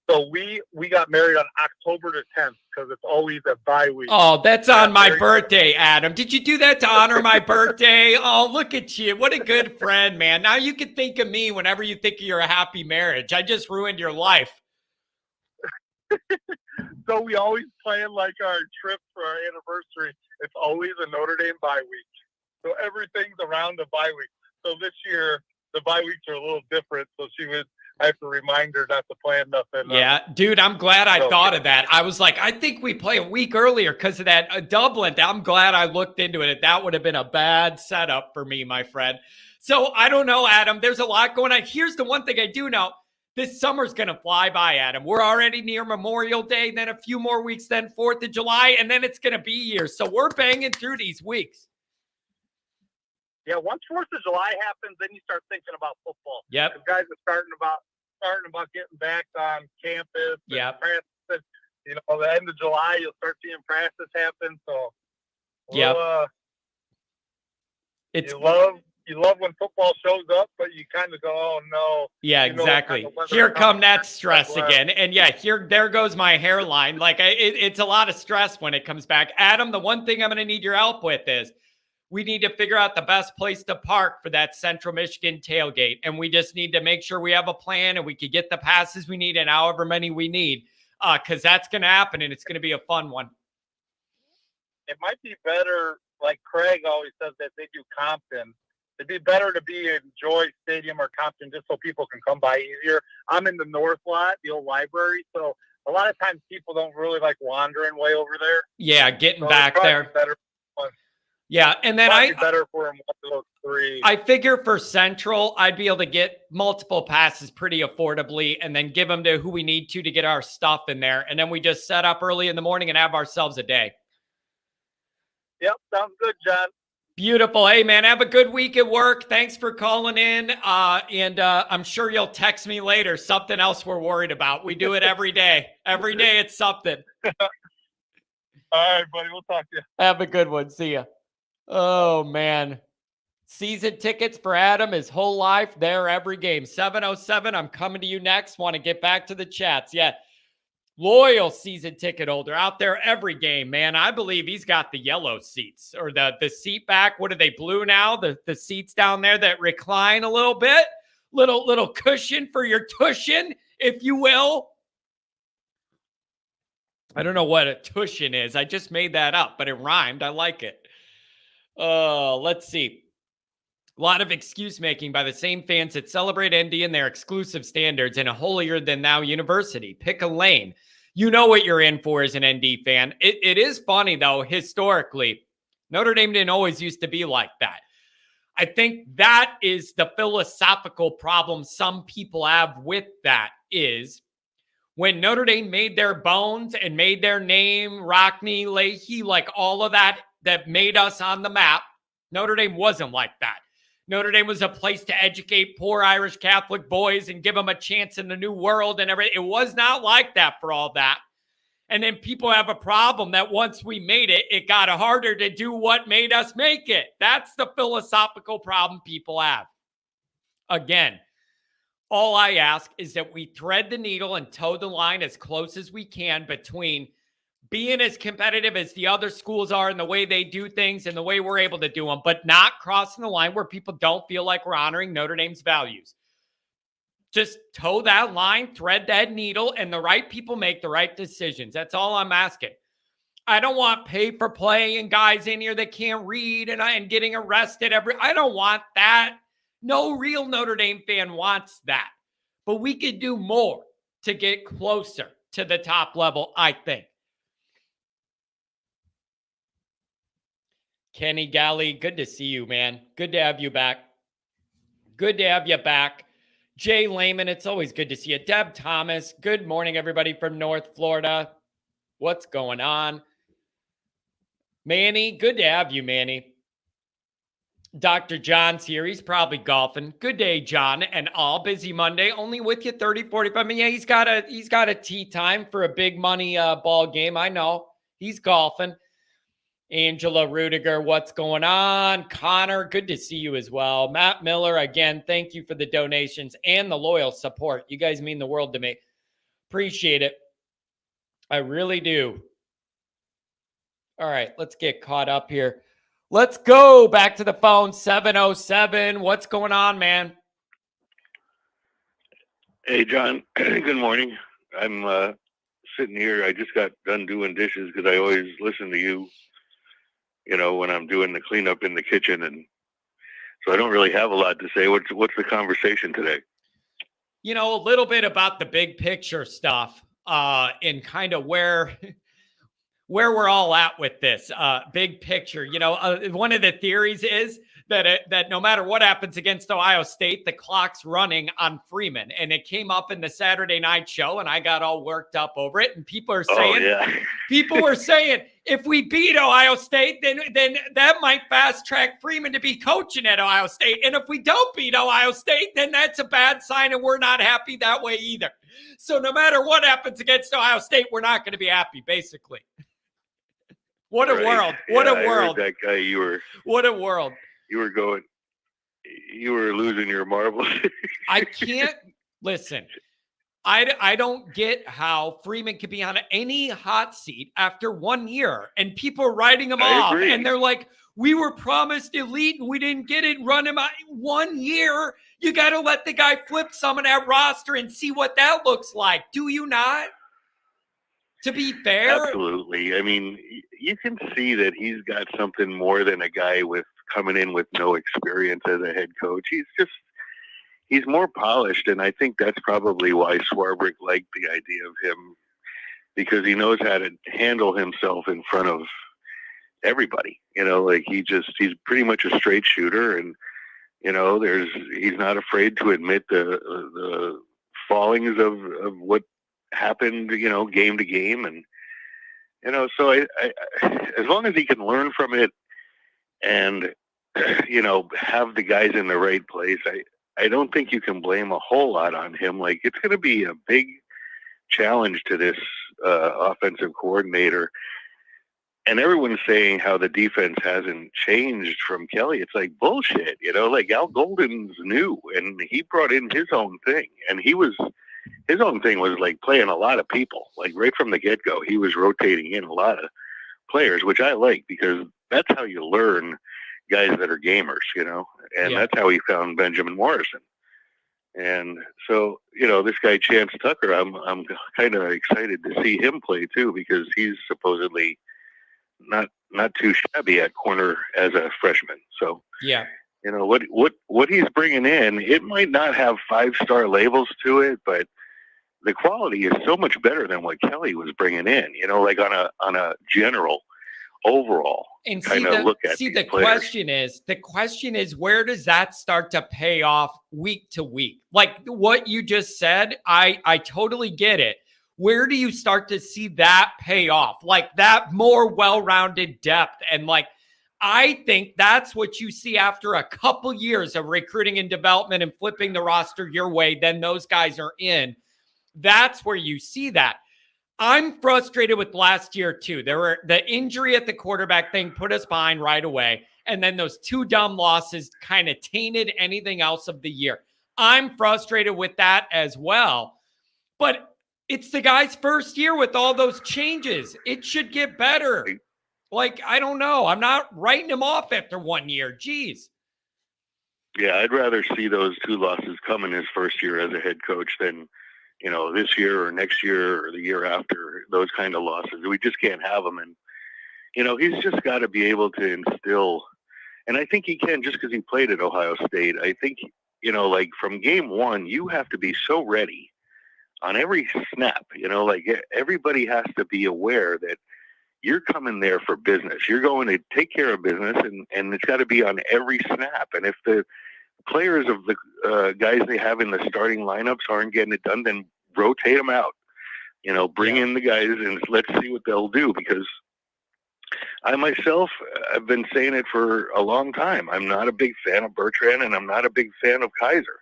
[SPEAKER 2] So we got married on October the 10th because it's always a bye week.
[SPEAKER 1] Oh, that's on my birthday, Adam. Did you do that to honor my birthday? Oh, look at you. What a good friend, man. Now you can think of me whenever you think of your happy marriage. I just ruined your life.
[SPEAKER 2] So we always plan like our trip for our anniversary. It's always a Notre Dame bye week. So everything's around the bye week. So this year, the bye weeks are a little different. So I have to remind her not to plan nothing.
[SPEAKER 1] Yeah, dude, I'm glad I thought of that. I was like, I think we play a week earlier because of that Dublin. I'm glad I looked into it. That would have been a bad setup for me, my friend. So I don't know, Adam. There's a lot going on. Here's the one thing I do know. This summer's going to fly by, Adam. We're already near Memorial Day, then a few more weeks, then 4th of July, and then it's going to be years. So we're banging through these weeks.
[SPEAKER 2] Yeah, once 4th of July happens, then you start thinking about football.
[SPEAKER 1] Yep.
[SPEAKER 2] The guys are starting about getting back on campus.
[SPEAKER 1] Yep.
[SPEAKER 2] Practice. You know, the end of July, you'll start seeing practice happen. So, you love when football shows up, but you kind of go, oh, no.
[SPEAKER 1] Yeah, exactly. Here come that stress again. And, yeah, there goes my hairline. Like, it's a lot of stress when it comes back. Adam, the one thing I'm going to need your help with is we need to figure out the best place to park for that Central Michigan tailgate. And we just need to make sure we have a plan and we can get the passes we need and however many we need because that's going to happen, and it's going to be a fun one.
[SPEAKER 2] It might be better, like Craig always says, that they do Compton. It'd be better to be in Joy Stadium or Compton just so people can come by easier. I'm in the North lot, the old library, so a lot of times people don't really like wandering way over there.
[SPEAKER 1] Yeah, getting back there. Yeah, and then
[SPEAKER 2] better for them one of those three.
[SPEAKER 1] I figure for Central, I'd be able to get multiple passes pretty affordably and then give them to who we need to get our stuff in there. And then we just set up early in the morning and have ourselves a day.
[SPEAKER 2] Yep, sounds good, John.
[SPEAKER 1] Beautiful. Hey, man, have a good week at work. Thanks for calling in. And I'm sure you'll text me later. Something else we're worried about. We do it every day. Every day it's something.
[SPEAKER 2] All right, buddy. We'll talk to you.
[SPEAKER 1] Have a good one. See ya. Oh, man. Season tickets for Adam, his whole life, there every game. 707, I'm coming to you next. Want to get back to the chats. Yeah. Loyal season ticket holder out there every game, man. I believe he's got the yellow seats or the seat back. What are they, blue now? The seats down there that recline a little bit. Little cushion for your cushion, if you will. I don't know what a cushion is. I just made that up, but it rhymed. I like it. Let's see. A lot of excuse making by the same fans that celebrate ND and their exclusive standards in a holier-than-thou university. Pick a lane. You know what you're in for as an ND fan. It is funny, though, historically. Notre Dame didn't always used to be like that. I think that is the philosophical problem some people have with that is when Notre Dame made their bones and made their name, Rockne, Leahy, like all of that made us on the map, Notre Dame wasn't like that. Notre Dame was a place to educate poor Irish Catholic boys and give them a chance in the new world and everything. It was not like that for all that. And then people have a problem that once we made it, it got harder to do what made us make it. That's the philosophical problem people have. Again, all I ask is that we thread the needle and toe the line as close as we can between being as competitive as the other schools are in the way they do things and the way we're able to do them, but not crossing the line where people don't feel like we're honoring Notre Dame's values. Just toe that line, thread that needle, and the right people make the right decisions. That's all I'm asking. I don't want pay-for-play and guys in here that can't read and getting arrested. I don't want that. No real Notre Dame fan wants that. But we could do more to get closer to the top level, I think. Kenny Galley, good to see you, man. Good to have you back. Good to have you back. Jay Lehman, it's always good to see you. Deb Thomas, good morning, everybody from North Florida. What's going on? Manny, good to have you, Manny. Dr. John's here. He's probably golfing. Good day, John, and all. Busy Monday. Only with you 30, 45 minutes. Yeah, he's got a tee time for a big money ball game. I know. He's golfing. Angela Rudiger, what's going on? Connor, good to see you as well. Matt Miller, again, thank you for the donations and the loyal support. You guys mean the world to me. Appreciate it. I really do. All right, let's get caught up here. Let's go back to the phone, 707. What's going on, man?
[SPEAKER 3] Hey, John. Good morning. I'm sitting here. I just got done doing dishes because I always listen to you, when I'm doing the cleanup in the kitchen. And so I don't really have a lot to say. What's the conversation today?
[SPEAKER 1] A little bit about the big picture stuff and kind of where we're all at with this big picture. One of the theories is that no matter what happens against Ohio State, the clock's running on Freeman. And it came up in the Saturday night show, and I got all worked up over it. And people are saying, people were saying, if we beat Ohio State, then that might fast track Freeman to be coaching at Ohio State. And if we don't beat Ohio State, then that's a bad sign, and we're not happy that way either. So no matter what happens against Ohio State, we're not going to be happy, basically. What a world. What a world.
[SPEAKER 3] That guy,
[SPEAKER 1] what a world.
[SPEAKER 3] You were losing your marbles.
[SPEAKER 1] I can't listen. I don't get how Freeman could be on any hot seat after 1 year and people are writing him off.
[SPEAKER 3] Agree.
[SPEAKER 1] And they're like, we were promised elite and we didn't get it. Run him out 1 year. You got to let the guy flip some of that roster and see what that looks like. Do you not? To be fair.
[SPEAKER 3] Absolutely. I mean, you can see that he's got something more than a guy with coming in with no experience as a head coach. He's more polished, and I think that's probably why Swarbrick liked the idea of him, because he knows how to handle himself in front of everybody. He's pretty much a straight shooter, and he's not afraid to admit the fallings of what happened, game to game, and so I as long as he can learn from it and have the guys in the right place, I don't think you can blame a whole lot on him. Like, it's going to be a big challenge to this offensive coordinator. And everyone's saying how the defense hasn't changed from Kelly. It's like bullshit, like Al Golden's new and he brought in his own thing. And his own thing was like playing a lot of people. Like right from the get-go, he was rotating in a lot of players, which I like because that's how you learn guys that are gamers, and that's how he found Benjamin Morrison. And so, this guy Chance Tucker, I'm kind of excited to see him play too because he's supposedly not too shabby at corner as a freshman. So what he's bringing in, it might not have 5-star labels to it, but the quality is so much better than what Kelly was bringing in. Like on a general overall kind of look at
[SPEAKER 1] the players. The question is where does that start to pay off week to week? Like what you just said, I totally get it. Where do you start to see that pay off? Like that more well-rounded depth. And like, I think that's what you see after a couple years of recruiting and development and flipping the roster your way. Then those guys are in. That's where you see that. I'm frustrated with last year too. There were the injury at the quarterback thing put us behind right away. And then those 2 dumb losses kind of tainted anything else of the year. I'm frustrated with that as well. But it's the guy's first year with all those changes. It should get better. Like, I don't know. I'm not writing him off after 1 year. Jeez.
[SPEAKER 3] Yeah, I'd rather see those 2 losses come in his first year as a head coach than, this year or next year or the year after, those kind of losses. We just can't have them. And, he's just got to be able to instill. And I think he can just because he played at Ohio State. I think, like from game 1, you have to be so ready on every snap, like everybody has to be aware that you're coming there for business. You're going to take care of business and it's got to be on every snap. And if the players of the guys they have in the starting lineups aren't getting it done, then rotate them out, bring in the guys and let's see what they'll do. Because I myself, I've been saying it for a long time. I'm not a big fan of Bertrand and I'm not a big fan of Kaiser.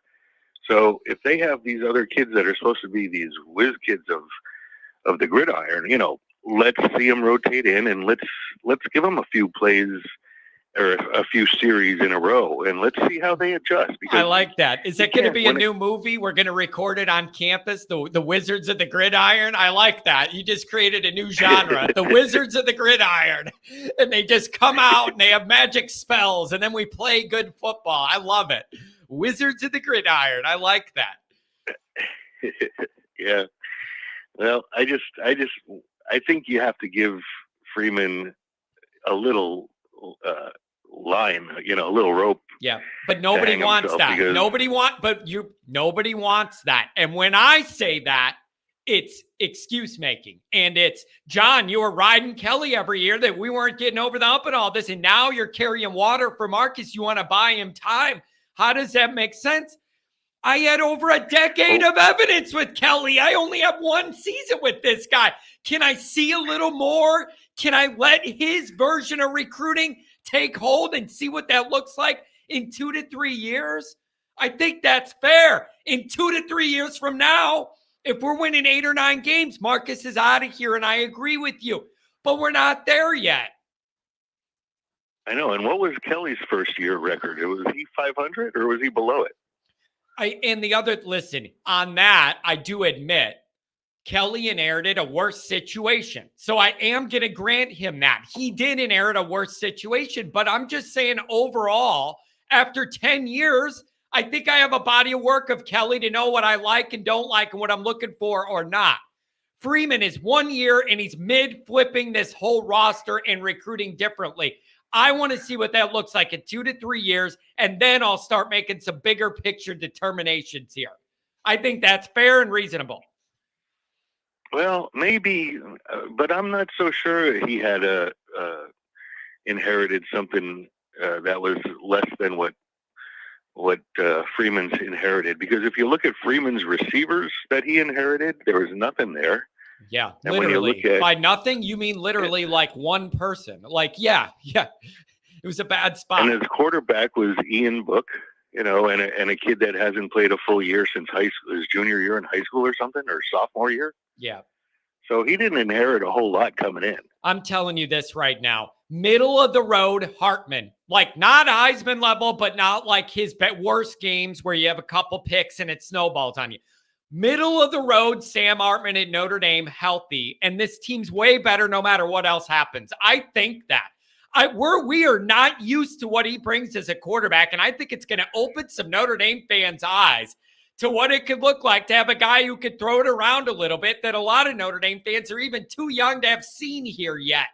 [SPEAKER 3] So if they have these other kids that are supposed to be these whiz kids of the gridiron, let's see them rotate in and let's give them a few plays or a few series in a row and let's see how they adjust. Because
[SPEAKER 1] I like that. Is it going to be a new movie? We're going to record it on campus, the Wizards of the Gridiron. I like that. You just created a new genre, the Wizards of the Gridiron. And they just come out and they have magic spells and then we play good football. I love it. Wizards of the Gridiron. I like that.
[SPEAKER 3] Yeah. Well, I think you have to give Freeman a little line, a little rope.
[SPEAKER 1] Yeah, but nobody wants that. Nobody wants that. And when I say that, it's excuse making. And it's, John, you were riding Kelly every year that we weren't getting over the hump and all this. And now you're carrying water for Marcus. You want to buy him time. How does that make sense? I had over a decade of evidence with Kelly. I only have 1 season with this guy. Can I see a little more? Can I let his version of recruiting take hold and see what that looks like in 2 to 3 years? I think that's fair. In 2 to 3 years from now, if we're winning 8 or 9 games, Marcus is out of here, and I agree with you. But we're not there yet.
[SPEAKER 3] I know. And what was Kelly's first year record? Was he 500 or was he below it?
[SPEAKER 1] Listen, on that, I do admit Kelly inherited a worse situation. So I am going to grant him that. He did inherit a worse situation, but I'm just saying overall, after 10 years, I think I have a body of work of Kelly to know what I like and don't like and what I'm looking for or not. Freeman is 1 year and he's mid-flipping this whole roster and recruiting differently. I want to see what that looks like in 2 to 3 years, and then I'll start making some bigger picture determinations here. I think that's fair and reasonable.
[SPEAKER 3] Well, maybe, but I'm not so sure he had inherited something that was less than what Freeman's inherited. Because if you look at Freeman's receivers that he inherited, there was nothing there.
[SPEAKER 1] Yeah, and literally. By nothing, you mean literally like one person. Like, yeah. It was a bad spot.
[SPEAKER 3] And his quarterback was Ian Book, and a kid that hasn't played a full year since high school, his junior year in high school or something, or sophomore year.
[SPEAKER 1] Yeah.
[SPEAKER 3] So he didn't inherit a whole lot coming in.
[SPEAKER 1] I'm telling you this right now. Middle of the road, Hartman. Like, not Heisman level, but not like his worst games where you have a couple picks and it snowballs on you. Middle of the road, Sam Hartman at Notre Dame, healthy. And this team's way better no matter what else happens. I think that. We are not used to what he brings as a quarterback, and I think it's going to open some Notre Dame fans' eyes to what it could look like to have a guy who could throw it around a little bit that a lot of Notre Dame fans are even too young to have seen here yet.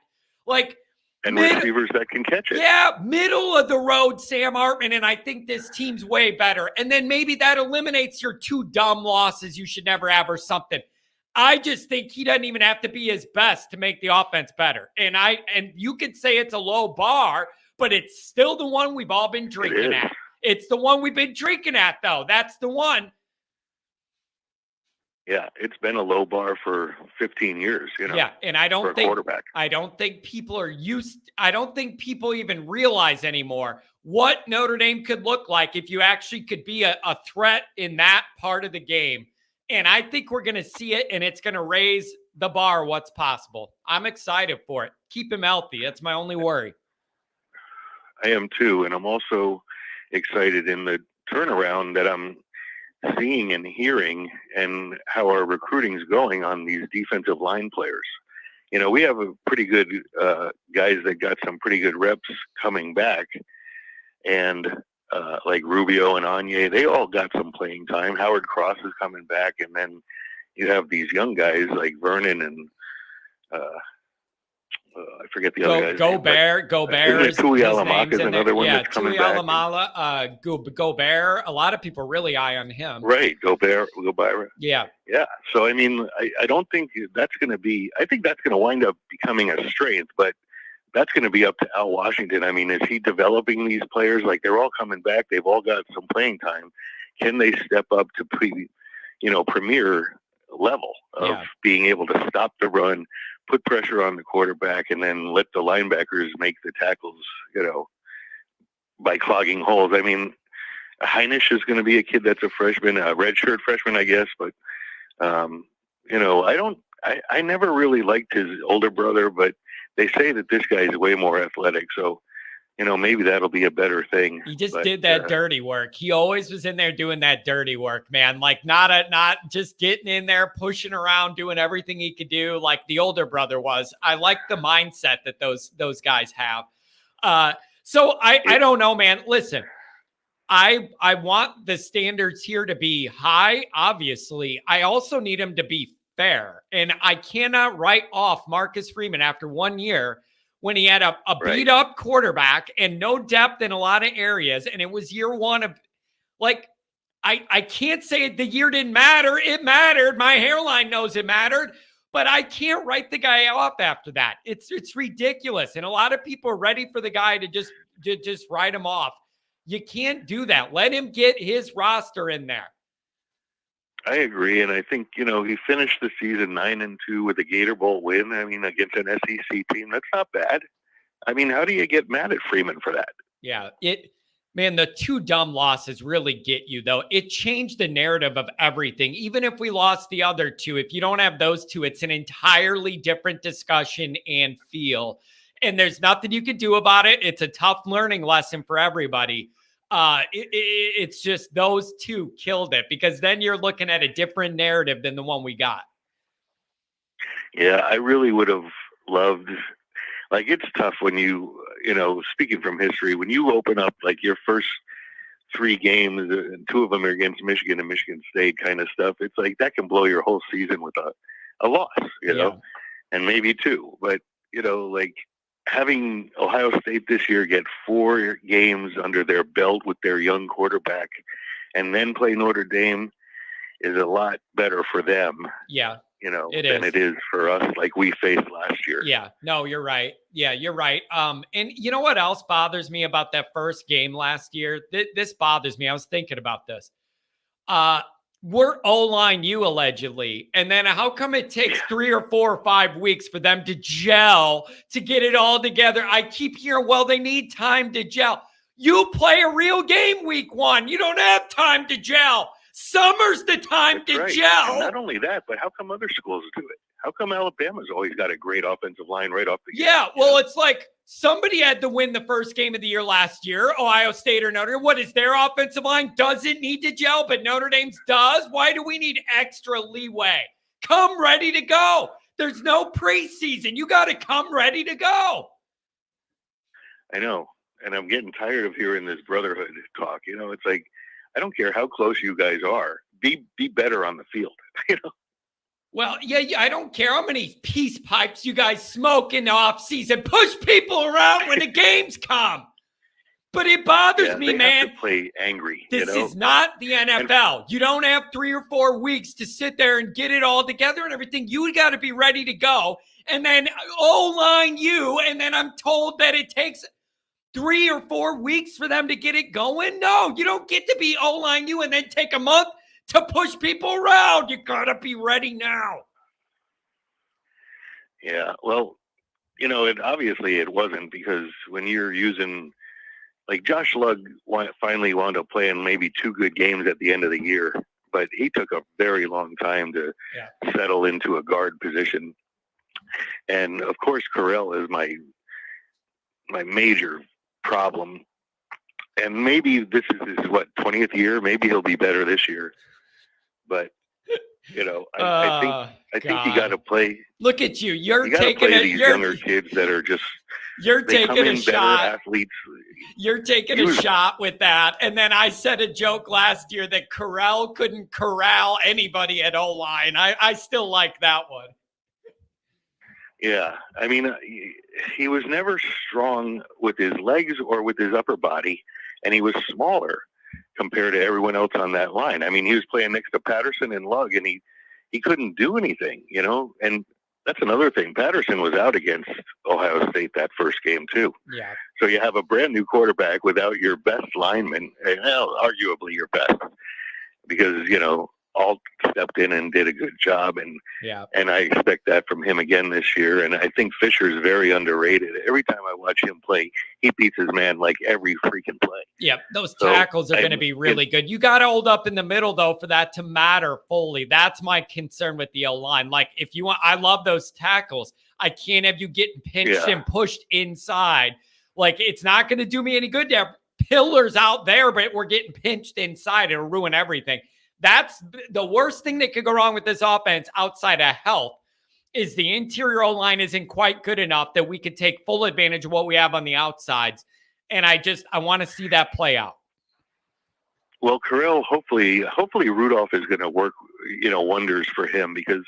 [SPEAKER 1] Like,
[SPEAKER 3] and receivers that can catch it.
[SPEAKER 1] Yeah, middle of the road, Sam Hartman, and I think this team's way better. And then maybe that eliminates your 2 dumb losses you should never have or something. I just think he doesn't even have to be his best to make the offense better. And you could say it's a low bar, but it's still the one we've all been drinking at. It's the one we've been drinking at, though. That's the one.
[SPEAKER 3] Yeah, it's been a low bar for 15 years,
[SPEAKER 1] Yeah, and I don't think people even realize anymore what Notre Dame could look like if you actually could be a threat in that part of the game. And I think we're going to see it, and it's going to raise the bar what's possible. I'm excited for it. Keep him healthy. That's my only worry.
[SPEAKER 3] I am too, and I'm also excited in the turnaround that I'm seeing and hearing and how our recruiting is going on these defensive line players. We have a pretty good guys that got some pretty good reps coming back, and like Rubio and Anye, they all got some playing time. Howard Cross is coming back, and then you have these young guys like Vernon and I forget the other guys.
[SPEAKER 1] Gobert.
[SPEAKER 3] Tui Alamaka is another one that's coming back.
[SPEAKER 1] Gobert. A lot of people really eye on him.
[SPEAKER 3] Right, Gobert.
[SPEAKER 1] Yeah.
[SPEAKER 3] Yeah. So, I don't think that's going to be – I think that's going to wind up becoming a strength, but that's going to be up to Al Washington. Is he developing these players? Like, they're all coming back. They've all got some playing time. Can they step up to premier level of being able to stop the run, put pressure on the quarterback, and then let the linebackers make the tackles, by clogging holes? Heinisch is going to be a kid that's a freshman, a redshirt freshman, I guess. But, I never really liked his older brother, but they say that this guy is way more athletic. So, maybe that'll be a better thing.
[SPEAKER 1] He just did that dirty work. He always was in there doing that dirty work, man. Like not just getting in there, pushing around, doing everything he could do like the older brother was. I like the mindset that those guys have. So I don't know, man. Listen, I want the standards here to be high, obviously. I also need them to be fair. And I cannot write off Marcus Freeman after 1 year when he had a beat up quarterback and no depth in a lot of areas. And it was year one of I can't say the year didn't matter. It mattered. My hairline knows it mattered, but I can't write the guy off after that. It's ridiculous. And a lot of people are ready for the guy to just write him off. You can't do that. Let him get his roster in there.
[SPEAKER 3] I agree, and I think he finished the season 9-2 with a Gator Bowl win. Against an SEC team, that's not bad. How do you get mad at Freeman for that?
[SPEAKER 1] Yeah, the 2 dumb losses really get you though. It changed the narrative of everything. Even if we lost the other 2, if you don't have those 2, it's an entirely different discussion and feel. And there's nothing you can do about it. It's a tough learning lesson for everybody. It's just those 2 killed it because then you're looking at a different narrative than the one we got.
[SPEAKER 3] Yeah, I really would have loved, it's tough when speaking from history, when you open up your first 3 games and 2 of them are against Michigan and Michigan State kind of stuff. It's that can blow your whole season with a loss, and maybe 2, but having Ohio State this year get 4 games under their belt with their young quarterback and then play Notre Dame is a lot better for them.
[SPEAKER 1] Yeah.
[SPEAKER 3] Than it is for us like we faced last year.
[SPEAKER 1] Yeah. No, you're right. Yeah, you're right. And you know what else bothers me about that first game last year? This bothers me. I was thinking about this. We're O-line you allegedly. And then how come it takes 3 or 4 or 5 weeks for them to gel to get it all together? I keep hearing, they need time to gel. You play a real game week 1. You don't have time to gel. Summer's the time to gel.
[SPEAKER 3] And not only that, but how come other schools do it? How come Alabama's always got a great offensive line right off the gate?
[SPEAKER 1] Yeah, well, it's like somebody had to win the first game of the year last year, Ohio State or Notre Dame. What is their offensive line? Doesn't need to gel, but Notre Dame's does. Why do we need extra leeway? Come ready to go. There's no preseason. You got to come ready to go.
[SPEAKER 3] I know, and I'm getting tired of hearing this brotherhood talk. It's like, I don't care how close you guys are. Be better on the field.
[SPEAKER 1] Well, yeah, I don't care how many peace pipes you guys smoke in the offseason. Push people around when the games come. But it bothers me, man.
[SPEAKER 3] Have to play angry.
[SPEAKER 1] This is not the NFL. You don't have 3 or 4 weeks to sit there and get it all together and everything. You got to be ready to go. And then O-line you, and then I'm told that it takes 3 or 4 weeks for them to get it going. No, you don't get to be O-line you and then take a month to push people around. You got to be ready now.
[SPEAKER 3] Yeah, well, obviously it wasn't, because when you're using, like, Josh Lugg finally wound up playing maybe 2 good games at the end of the year, but he took a very long time to settle into a guard position. And of course, Correll is my major problem. And maybe this is his 20th year. Maybe he'll be better this year. But I think you got to play.
[SPEAKER 1] Look at you. You're
[SPEAKER 3] taking these younger kids that are just.
[SPEAKER 1] You're taking a shot.
[SPEAKER 3] Athletes.
[SPEAKER 1] You're taking a shot with that. And then I said a joke last year that Correll couldn't corral anybody at O-line. I still like that one.
[SPEAKER 3] Yeah. I mean, he was never strong with his legs or with his upper body, and he was smaller compared to everyone else on that line. I mean, he was playing next to Patterson and Lugg, and he couldn't do anything, and that's another thing. Patterson was out against Ohio State that first game too.
[SPEAKER 1] Yeah.
[SPEAKER 3] So you have a brand new quarterback without your best lineman, arguably your best, because, Alt stepped in and did a good job, and I expect that from him again this year. And I think Fisher's very underrated. Every time I watch him play, he beats his man like every freaking play.
[SPEAKER 1] Yep, those tackles are going to be really good. You got to hold up in the middle, though, for that to matter fully. That's my concern with the O-line. Like, if you want, I love those tackles. I can't have you getting pinched and pushed inside. Like, it's not going to do me any good to have pillars out there, but we're getting pinched inside. It'll ruin everything. That's the worst thing that could go wrong with this offense outside of health, is the interior O-line isn't quite good enough that we could take full advantage of what we have on the outsides. And I want to see that play out.
[SPEAKER 3] Well, Correll, hopefully Rudolph is going to work, wonders for him, because,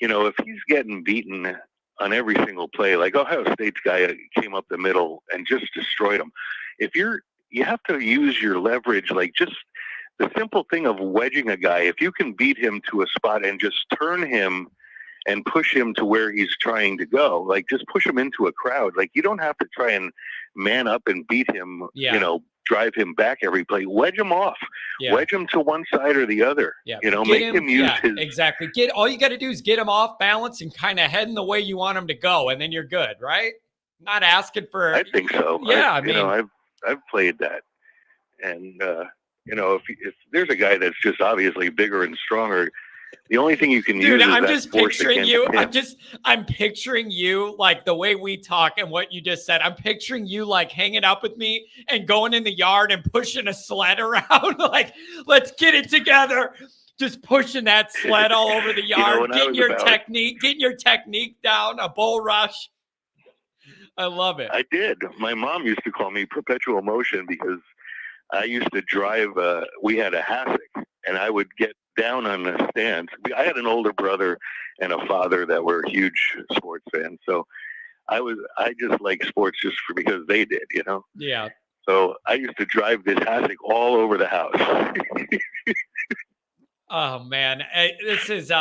[SPEAKER 3] if he's getting beaten on every single play, like Ohio State's guy came up the middle and just destroyed him. You have to use your leverage, like just the simple thing of wedging a guy. If you can beat him to a spot and just turn him and push him to where he's trying to go, like just push him into a crowd. Like, you don't have to try and man up and beat him, drive him back every play. Wedge him off. Yeah. Wedge him to one side or the other.
[SPEAKER 1] Yeah.
[SPEAKER 3] Make him use his.
[SPEAKER 1] Exactly. All you got to do is get him off balance and kind of heading the way you want him to go, and then you're good, right? Not asking for.
[SPEAKER 3] I think so.
[SPEAKER 1] Yeah,
[SPEAKER 3] I've played that, and if there's a guy that's just obviously bigger and stronger, the only thing you can use is
[SPEAKER 1] I'm
[SPEAKER 3] that
[SPEAKER 1] just
[SPEAKER 3] force
[SPEAKER 1] picturing you.
[SPEAKER 3] Him.
[SPEAKER 1] I'm picturing you, like the way we talk and what you just said. I'm picturing you like hanging up with me and going in the yard and pushing a sled around. Like, let's get it together. Just pushing that sled all over the yard, getting your technique down, a bull rush. I love it.
[SPEAKER 3] I did. My mom used to call me perpetual motion because I used to drive. We had a hassock, and I would get down on the stands. I had an older brother and a father that were huge sports fans, so I just like sports just because they did,
[SPEAKER 1] Yeah.
[SPEAKER 3] So I used to drive this hassock all over the house.
[SPEAKER 1] Oh man, this is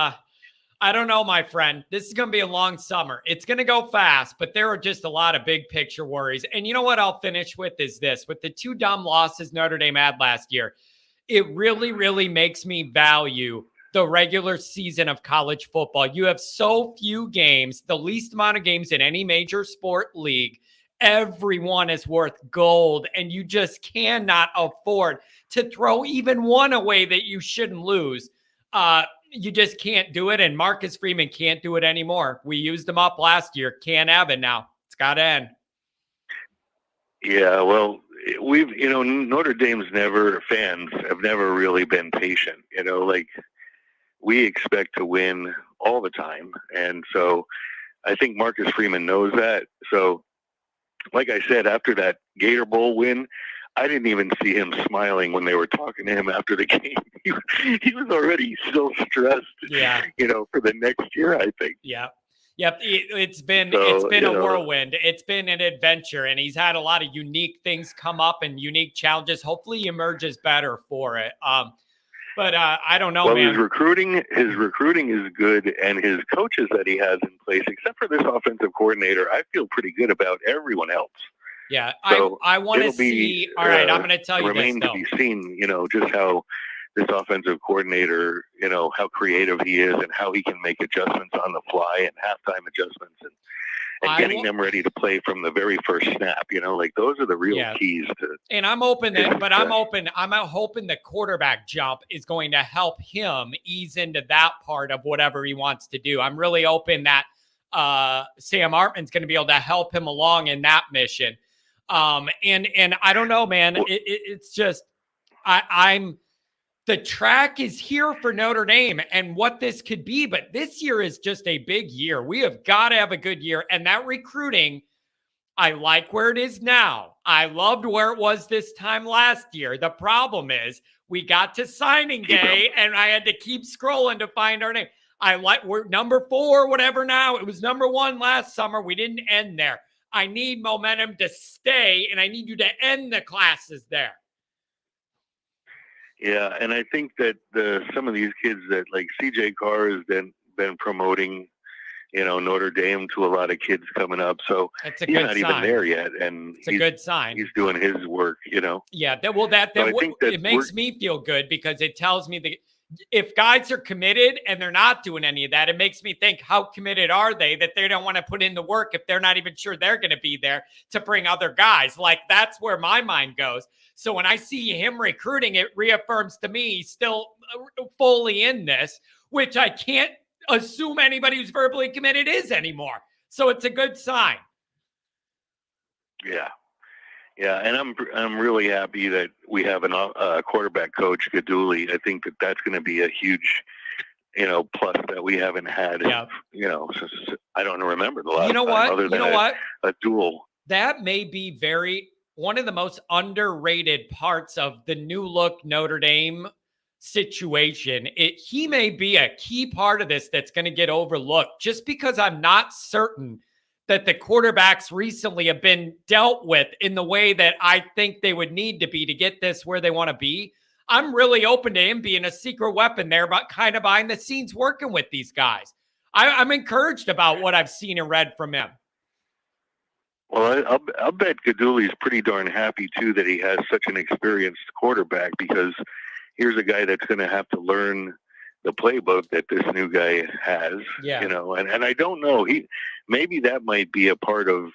[SPEAKER 1] I don't know, my friend. This is going to be a long summer. It's going to go fast, but there are just a lot of big picture worries. And you know what I'll finish with is this. With the 2 dumb losses Notre Dame had last year, it really, really makes me value the regular season of college football. You have so few games, the least amount of games in any major sport league. Everyone is worth gold, and you just cannot afford to throw even one away that you shouldn't lose. you just can't do it. And Marcus Freeman can't do it anymore. We used him up last year. Can't have it now. It's got to end.
[SPEAKER 3] Yeah, well, Notre Dame's fans have never really been patient. Like we expect to win all the time. And so I think Marcus Freeman knows that. So, like I said, after that Gator Bowl win, I didn't even see him smiling when they were talking to him after the game. He was already so stressed, for the next year, I think.
[SPEAKER 1] Yeah. Yep. It's been a whirlwind. It's been an adventure, and he's had a lot of unique things come up and unique challenges. Hopefully he emerges better for it. But I don't know, man.
[SPEAKER 3] His recruiting is good, and his coaches that he has in place, except for this offensive coordinator, I feel pretty good about everyone else.
[SPEAKER 1] Yeah,
[SPEAKER 3] so
[SPEAKER 1] I want to see. All right, I'm going to tell you this.
[SPEAKER 3] Remain to be seen, just how this offensive coordinator, how creative he is and how he can make adjustments on the fly and halftime adjustments and getting them ready to play from the very first snap. Like those are the real keys to. And
[SPEAKER 1] I'm open that, but I'm hoping the quarterback jump is going to help him ease into that part of whatever he wants to do. I'm really hoping that Sam Hartman's going to be able to help him along in that mission. And I don't know, man. It's just the track is here for Notre Dame and what this could be, but this year is just a big year. We have got to have a good year, and that recruiting, I like where it is now. I loved where it was this time last year. The problem is we got to signing day, and I had to keep scrolling to find our name. We're number 4, whatever now. It was number 1 last summer. We didn't end there. I need momentum to stay, and I need you to end the classes there.
[SPEAKER 3] Yeah, and I think that some of these kids that like CJ Carr has been promoting, Notre Dame to a lot of kids coming up. So he's not even there yet, and
[SPEAKER 1] it's a good sign.
[SPEAKER 3] He's doing his work,
[SPEAKER 1] Yeah, it makes me feel good because it tells me that if guys are committed and they're not doing any of that, it makes me think, how committed are they that they don't want to put in the work if they're not even sure they're going to be there to bring other guys? Like, that's where my mind goes. So when I see him recruiting, it reaffirms to me he's still fully in this, which I can't assume anybody who's verbally committed is anymore. So it's a good sign.
[SPEAKER 3] Yeah. Yeah, and I'm really happy that we have a quarterback coach, Gaduli. I think that's going to be a huge, plus that we haven't had.
[SPEAKER 1] Yeah.
[SPEAKER 3] Since I don't remember the last
[SPEAKER 1] time.
[SPEAKER 3] Other than a duel.
[SPEAKER 1] That may be one of the most underrated parts of the new look Notre Dame situation. He may be a key part of this that's going to get overlooked, just because I'm not certain that the quarterbacks recently have been dealt with in the way that I think they would need to be to get this where they want to be. I'm really open to him being a secret weapon there, but kind of behind the scenes working with these guys. I'm encouraged about what I've seen and read from him.
[SPEAKER 3] Well, I'll bet Gaduli's pretty darn happy, too, that he has such an experienced quarterback, because here's a guy that's going to have to learn the playbook that this new guy has, and I don't know. Maybe that might be a part of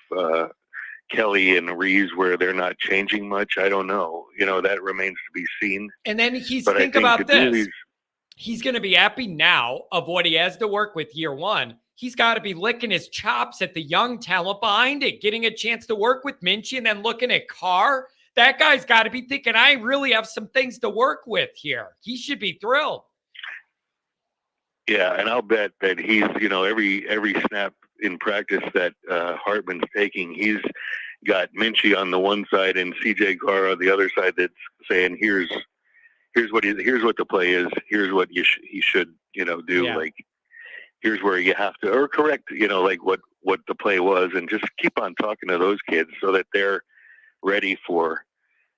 [SPEAKER 3] Kelly and Reeves where they're not changing much. I don't know. That remains to be seen.
[SPEAKER 1] And then think about this. He's going to be happy now of what he has to work with year one. He's got to be licking his chops at the young talent behind it, getting a chance to work with Minchie, and then looking at Carr. That guy's got to be thinking, I really have some things to work with here. He should be thrilled.
[SPEAKER 3] Yeah, and I'll bet that he's, every snap in practice that Hartman's taking, he's got Minchie on the one side and CJ Carr on the other side that's saying, here's what the play is, here's what he should, do. Yeah. Like, here's where you have to, or correct, like what the play was, and just keep on talking to those kids so that they're ready for,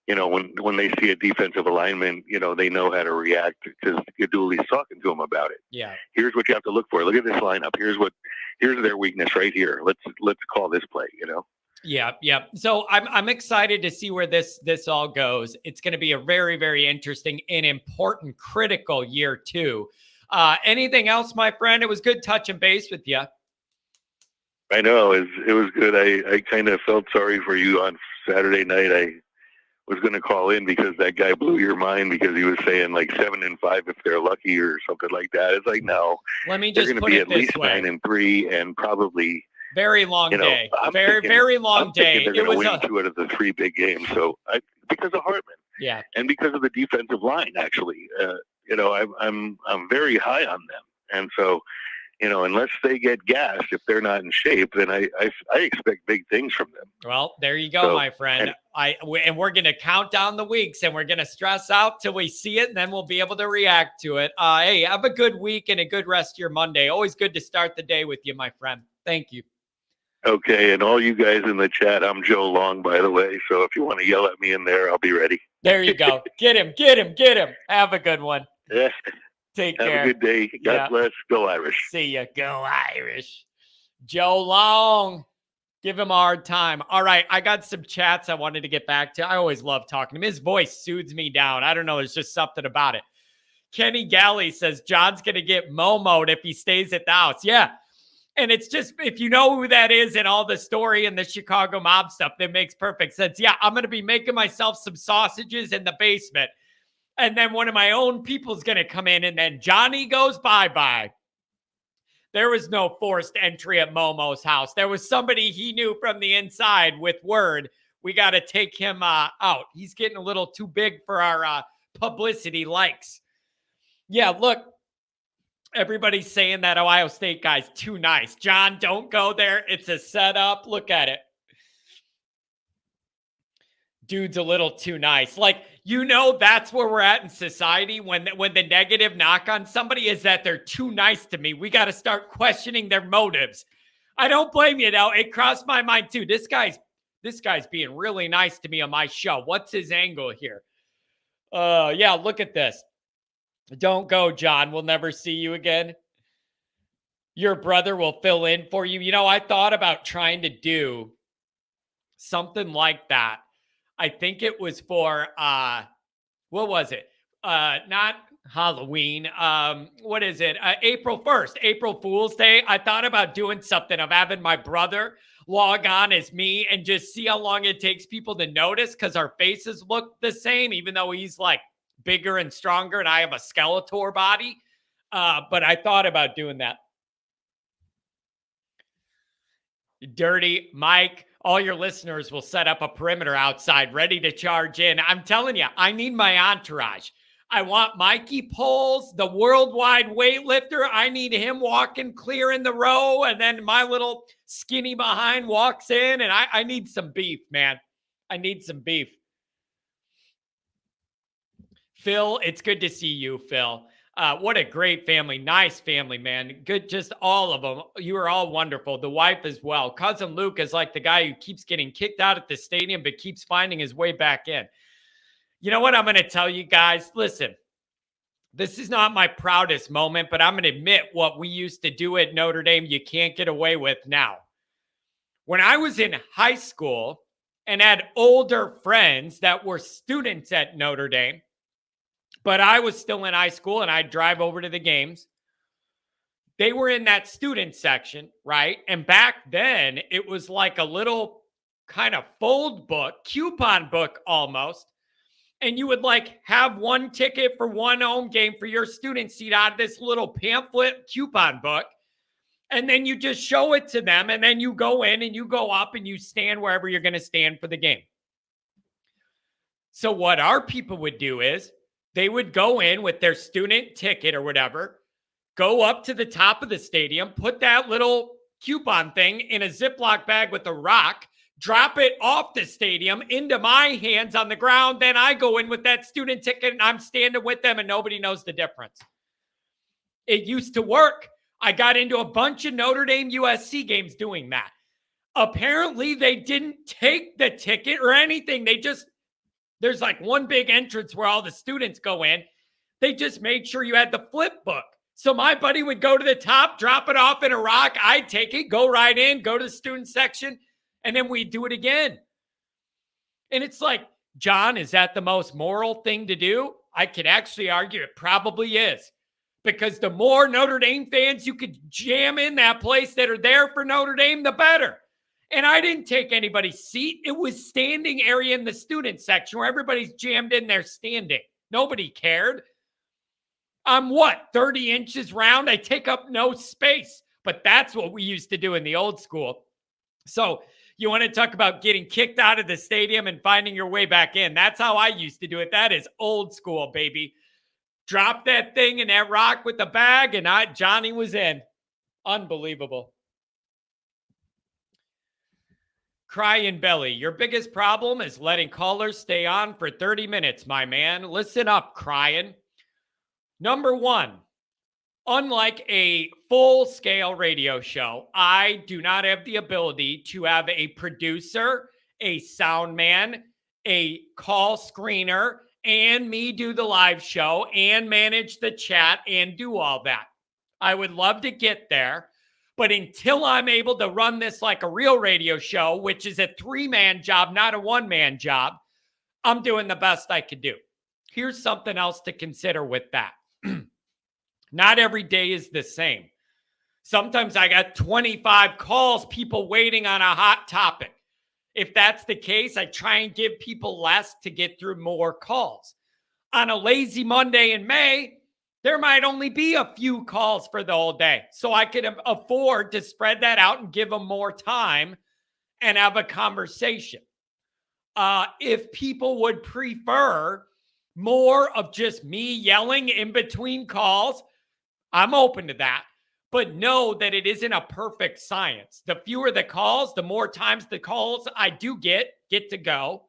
[SPEAKER 3] when they see a defensive alignment, they know how to react, because Gaduli's talking to them about it.
[SPEAKER 1] Yeah.
[SPEAKER 3] Here's what you have to look for. Look at this lineup. Here's their weakness right here. Let's call this play,
[SPEAKER 1] Yeah. Yeah. So I'm excited to see where this all goes. It's going to be a very, very interesting and important, critical year too. Anything else, my friend? It was good touching base with you.
[SPEAKER 3] I know it was good. I kind of felt sorry for you on Saturday night. I was going to call in because that guy blew your mind because he was saying like 7-5 if they're lucky or something like that. It's like, no,
[SPEAKER 1] let me
[SPEAKER 3] they're
[SPEAKER 1] just
[SPEAKER 3] going to
[SPEAKER 1] put
[SPEAKER 3] be
[SPEAKER 1] it
[SPEAKER 3] at
[SPEAKER 1] this
[SPEAKER 3] least
[SPEAKER 1] way.
[SPEAKER 3] 9-3 and probably
[SPEAKER 1] Very long day. Very long
[SPEAKER 3] I'm
[SPEAKER 1] day.
[SPEAKER 3] thinking they're going to win 2 out of the 3 big games. So because of Hartman,
[SPEAKER 1] yeah,
[SPEAKER 3] and because of the defensive line, actually, I'm very high on them, and so. Unless they get gassed, if they're not in shape, then I expect big things from them.
[SPEAKER 1] Well, there you go, my friend. And we're going to count down the weeks, and we're going to stress out till we see it, and then we'll be able to react to it. Hey, have a good week and a good rest of your Monday. Always good to start the day with you, my friend. Thank you.
[SPEAKER 3] Okay, and all you guys in the chat, I'm Joe Long, by the way. So if you want to yell at me in there, I'll be ready.
[SPEAKER 1] There you go. Get him. Have a good one.
[SPEAKER 3] Yeah.
[SPEAKER 1] Take care.
[SPEAKER 3] Have a good day. God bless. Go Irish.
[SPEAKER 1] See ya. Go Irish. Joe Long. Give him a hard time. All right. I got some chats I wanted to get back to. I always love talking to him. His voice soothes me down. I don't know. There's just something about it. Kenny Galley says John's going to get Momo'd if he stays at the house. Yeah. And it's just, if you know who that is and all the story and the Chicago mob stuff, that makes perfect sense. Yeah. I'm going to be making myself some sausages in the basement. And then one of my own people's going to come in, and then Johnny goes bye-bye. There was no forced entry at Momo's house. There was somebody he knew from the inside with word, we got to take him out. He's getting a little too big for our publicity likes. Yeah, look, everybody's saying that Ohio State guy's too nice. John, don't go there. It's a setup. Look at it. Dude's a little too nice. Like, that's where we're at in society when the negative knock on somebody is that they're too nice to me. We got to start questioning their motives. I don't blame you, though. It crossed my mind, too. This guy's being really nice to me on my show. What's his angle here? Yeah, look at this. Don't go, John. We'll never see you again. Your brother will fill in for you. I thought about trying to do something like that. I think it was for, what was it? Not Halloween. What is it? April 1st, April Fool's Day. I thought about doing something of having my brother log on as me and just see how long it takes people to notice because our faces look the same, even though he's like bigger and stronger and I have a Skeletor body. But I thought about doing that. Dirty Mike. All your listeners will set up a perimeter outside ready to charge in. I'm telling you, I need my entourage. I want Mikey Poles, the worldwide weightlifter. I need him walking clear in the row. And then my little skinny behind walks in. And I need some beef, man. I need some beef. Phil, it's good to see you, Phil. What a great family. Nice family, man. Good. Just all of them. You are all wonderful. The wife as well. Cousin Luke is like the guy who keeps getting kicked out at the stadium, but keeps finding his way back in. You know what I'm going to tell you guys? Listen, this is not my proudest moment, but I'm going to admit what we used to do at Notre Dame, you can't get away with now. When I was in high school and had older friends that were students at Notre Dame, but I was still in high school and I'd drive over to the games. They were in that student section, right? And back then it was like a little kind of fold book, coupon book almost. And you would like have one ticket for one home game for your student seat out of this little pamphlet coupon book. And then you just show it to them. And then you go in and you go up and you stand wherever you're going to stand for the game. So what our people would do is they would go in with their student ticket or whatever, go up to the top of the stadium, put that little coupon thing in a Ziploc bag with a rock, drop it off the stadium into my hands on the ground. Then I go in with that student ticket and I'm standing with them and nobody knows the difference. It used to work. I got into a bunch of Notre Dame USC games doing that. Apparently they didn't take the ticket or anything. There's like one big entrance where all the students go in. They just made sure you had the flip book. So my buddy would go to the top, drop it off in a rock. I'd take it, go right in, go to the student section, and then we'd do it again. And it's like, John, is that the most moral thing to do? I could actually argue it probably is. Because the more Notre Dame fans you could jam in that place that are there for Notre Dame, the better. And I didn't take anybody's seat. It was standing area in the student section where everybody's jammed in there standing. Nobody cared. I'm 30 inches round? I take up no space. But that's what we used to do in the old school. So you want to talk about getting kicked out of the stadium and finding your way back in. That's how I used to do it. That is old school, baby. Drop that thing in that rock with the bag, and Johnny was in. Unbelievable. Crying belly. Your biggest problem is letting callers stay on for 30 minutes, my man. Listen up, crying. Number one, unlike a full-scale radio show, I do not have the ability to have a producer, a sound man, a call screener, and me do the live show and manage the chat and do all that. I would love to get there, but until I'm able to run this like a real radio show, which is a 3-man job, not a 1-man job, I'm doing the best I could do. Here's something else to consider with that. Not every day is the same. Sometimes I got 25 calls, people waiting on a hot topic. If that's the case, I try and give people less to get through more calls. On a lazy Monday in May, there might only be a few calls for the whole day. So I could afford to spread that out and give them more time and have a conversation. If people would prefer more of just me yelling in between calls, I'm open to that. But know that it isn't a perfect science. The fewer the calls, the more times the calls I do get to go.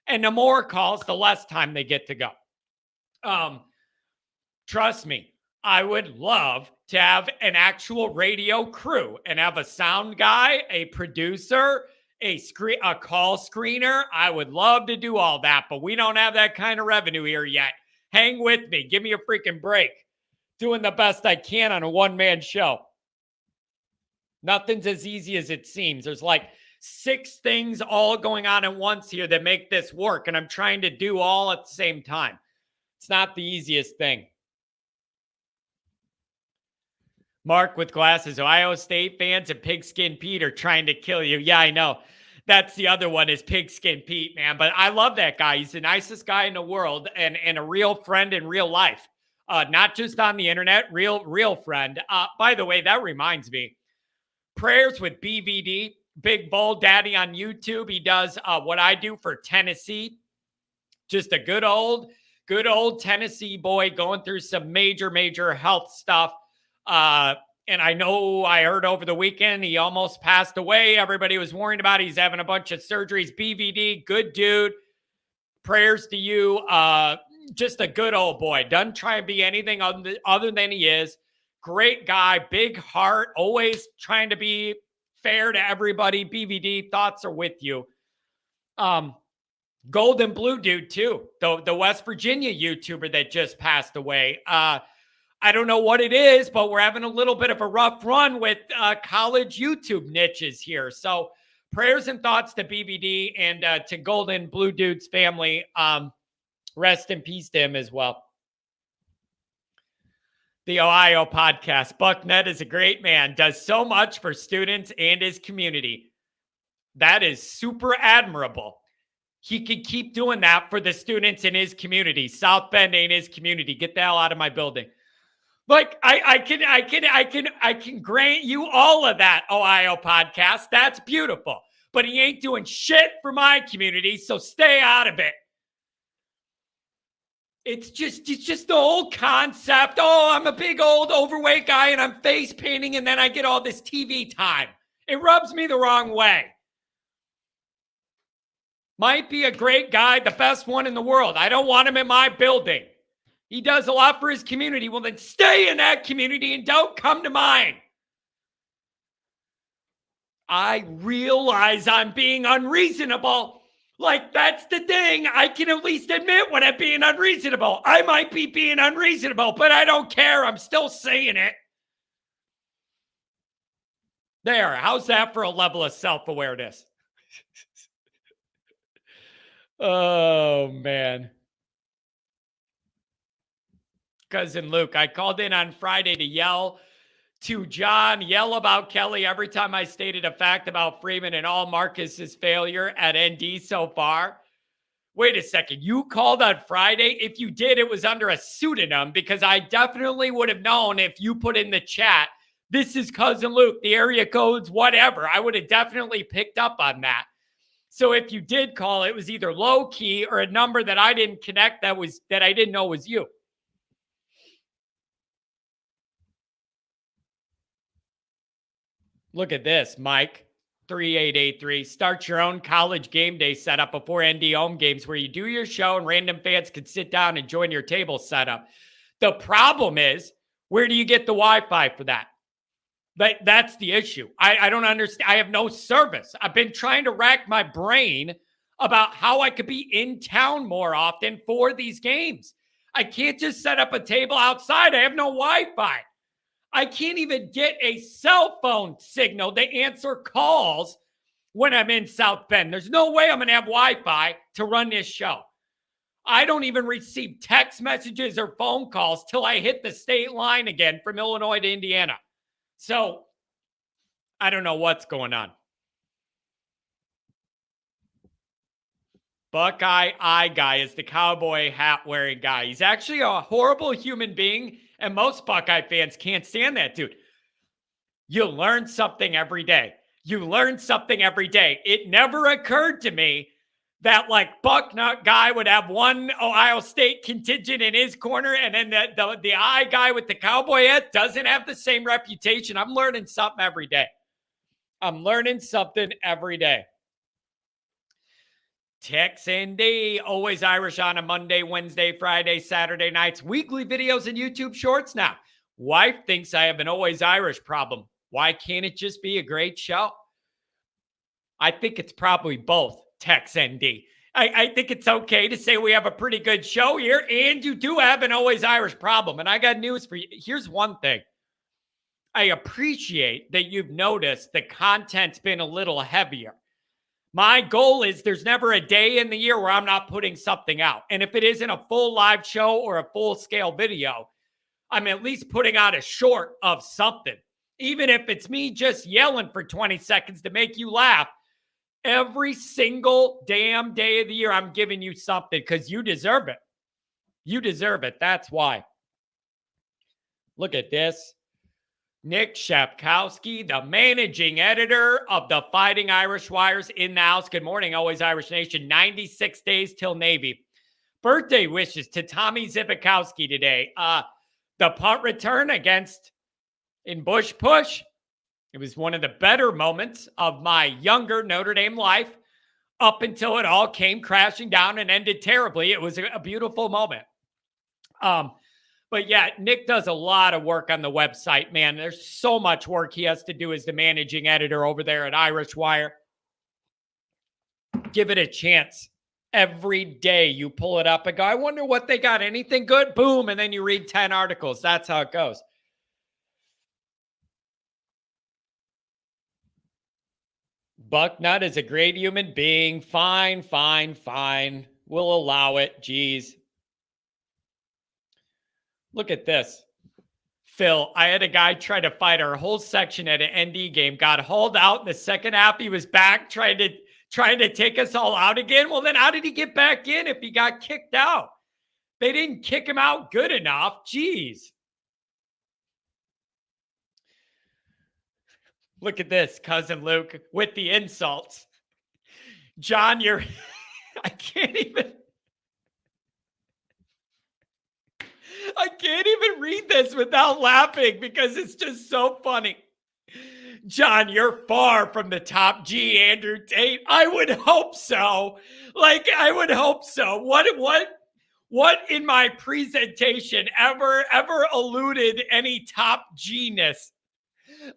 [SPEAKER 1] And the more calls, the less time they get to go. Trust me, I would love to have an actual radio crew and have a sound guy, a producer, a call screener. I would love to do all that, but we don't have that kind of revenue here yet. Hang with me. Give me a freaking break. Doing the best I can on a 1-man show. Nothing's as easy as it seems. There's like 6 things all going on at once here that make this work, and I'm trying to do all at the same time. It's not the easiest thing. Mark with glasses. Ohio State fans and Pigskin Pete are trying to kill you. Yeah, I know. That's the other one is Pigskin Pete, man. But I love that guy. He's the nicest guy in the world and a real friend in real life. Not just on the internet, real friend. By the way, that reminds me. Prayers with BVD, Big Bull Daddy on YouTube. He does what I do for Tennessee. Just a good old Tennessee boy going through some major health stuff. And I know I heard over the weekend he almost passed away. Everybody was worried about it. He's having a bunch of surgeries. BVD, good dude. Prayers to you. Just a good old boy. Doesn't try and be anything other than he is. Great guy, big heart, always trying to be fair to everybody. BVD, thoughts are with you. Gold and Blue dude too. The West Virginia YouTuber that just passed away. I don't know what it is, but we're having a little bit of a rough run with college YouTube niches here. So prayers and thoughts to BVD and to Golden Blue Dude's family. Rest in peace to him as well. The Ohio podcast. Bucknut is a great man, does so much for students and his community. That is super admirable. He could keep doing that for the students in his community. South Bend ain't his community. Get the hell out of my building. Like I can grant you all of that, Ohio podcast. That's beautiful. But he ain't doing shit for my community, so stay out of it. It's just the whole concept. Oh, I'm a big old overweight guy and I'm face painting and then I get all this TV time. It rubs me the wrong way. Might be a great guy, the best one in the world. I don't want him in my building. He does a lot for his community. Well, then stay in that community and don't come to mine. I realize I'm being unreasonable. Like, that's the thing. I can at least admit when I'm being unreasonable. I might be being unreasonable, but I don't care. I'm still saying it. There. How's that for a level of self-awareness? Oh, man. Cousin Luke, I called in on Friday to yell to John, yell about Kelly every time I stated a fact about Freeman and all Marcus's failure at ND so far. Wait a second. You called on Friday? If you did, it was under a pseudonym because I definitely would have known if you put in the chat, this is Cousin Luke, the area codes, whatever. I would have definitely picked up on that. So if you did call, it was either low key or a number that I didn't connect that I didn't know was you. Look at this, Mike. 3883. Start your own college game day setup before ND home games where you do your show and random fans can sit down and join your table setup. The problem is, where do you get the Wi-Fi for that? That's the issue. I don't understand. I have no service. I've been trying to rack my brain about how I could be in town more often for these games. I can't just set up a table outside. I have no Wi-Fi. I can't even get a cell phone signal to answer calls when I'm in South Bend. There's no way I'm going to have Wi-Fi to run this show. I don't even receive text messages or phone calls till I hit the state line again from Illinois to Indiana. So I don't know what's going on. Buckeye Eye Guy is the cowboy hat wearing guy. He's actually a horrible human being, and most Buckeye fans can't stand that dude. You learn something every day. You learn something every day. It never occurred to me that like Bucknut guy would have one Ohio State contingent in his corner, and then the eye guy with the cowboy hat doesn't have the same reputation. I'm learning something every day. I'm learning something every day. Tex ND, always Irish on a Monday, Wednesday, Friday, Saturday nights, weekly videos and YouTube shorts now. Wife thinks I have an always Irish problem. Why can't it just be a great show? I think it's probably both, Tex ND. I think it's okay to say we have a pretty good show here, and you do have an always Irish problem. And I got news for you. Here's one thing. I appreciate that you've noticed the content's been a little heavier. My goal is there's never a day in the year where I'm not putting something out. And if it isn't a full live show or a full-scale video, I'm at least putting out a short of something. Even if it's me just yelling for 20 seconds to make you laugh, every single damn day of the year, I'm giving you something because you deserve it. You deserve it. That's why. Look at this. Nick Shapkowski, the managing editor of the Fighting Irish Wires in the house. Good morning, Always Irish Nation. 96 days till Navy. Birthday wishes to Tommy Zibikowski today. The punt return against in Bush Push. It was one of the better moments of my younger Notre Dame life up until it all came crashing down and ended terribly. It was a beautiful moment. But yeah, Nick does a lot of work on the website, man. There's so much work he has to do as the managing editor over there at Irish Wire. Give it a chance. Every day you pull it up and go, I wonder what they got. Anything good? Boom. And then you read 10 articles. That's how it goes. Bucknut is a great human being. Fine. We'll allow it. Jeez. Look at this. Phil, I had a guy try to fight our whole section at an ND game, got hauled out in the second half. He was back trying to take us all out again. Well, then how did he get back in if he got kicked out? They didn't kick him out good enough. Jeez. Look at this, Cousin Luke, with the insults. John, I can't even read this without laughing because it's just so funny. John, you're far from the top G, Andrew Tate. I would hope so. I would hope so. What in my presentation ever eluded any top G-ness?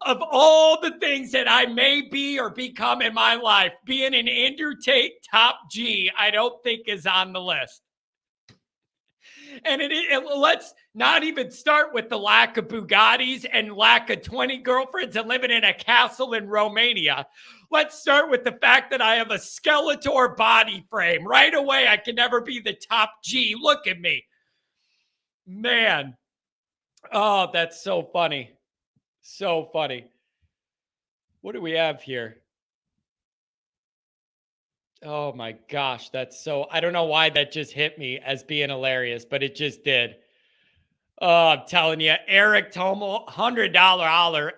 [SPEAKER 1] Of all the things that I may be or become in my life, being an Andrew Tate top G, I don't think is on the list. And let's not even start with the lack of Bugattis and lack of 20 girlfriends and living in a castle in Romania. Let's start with the fact that I have a Skeletor body frame. Right away, I can never be the top G. Look at me. Man. Oh, that's so funny. So funny. What do we have here? Oh my gosh, that's so, I don't know why that just hit me as being hilarious, but it just did. Oh, I'm telling you, Eric Tomo, $100 holler.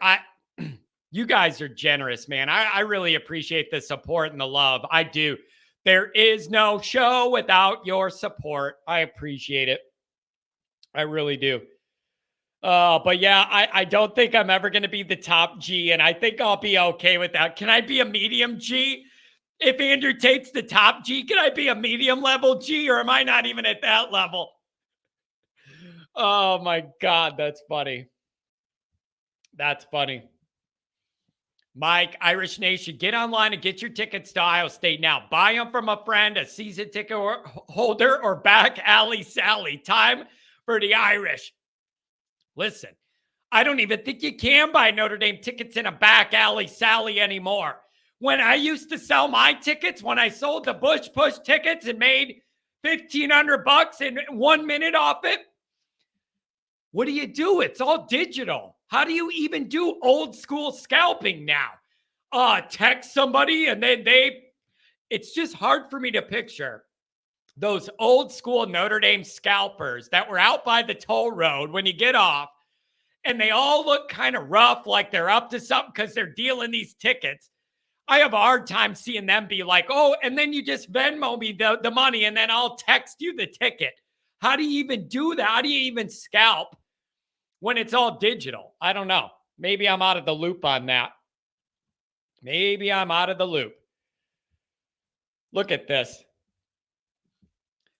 [SPEAKER 1] You guys are generous, man. I really appreciate the support and the love. I do. There is no show without your support. I appreciate it. I really do. But yeah, I don't think I'm ever going to be the top G, and I think I'll be okay with that. Can I be a medium G? If Andrew Tate's the top G, can I be a medium level G, or am I not even at that level? Oh my God, that's funny. That's funny. Mike, Irish Nation, get online and get your tickets to Ohio State now. Buy them from a friend, a season ticket holder, or back alley Sally. Time for the Irish. Listen, I don't even think you can buy Notre Dame tickets in a back alley Sally anymore. When I used to sell my tickets, when I sold the Bush Push tickets and made $1,500 in 1 minute off it, what do you do? It's all digital. How do you even do old school scalping now? Text somebody and then it's just hard for me to picture those old school Notre Dame scalpers that were out by the toll road when you get off, and they all look kind of rough, like they're up to something because they're dealing these tickets. I have a hard time seeing them be like, oh, and then you just Venmo me the money and then I'll text you the ticket. How do you even do that? How do you even scalp when it's all digital? I don't know. Maybe I'm out of the loop on that. Maybe I'm out of the loop. Look at this.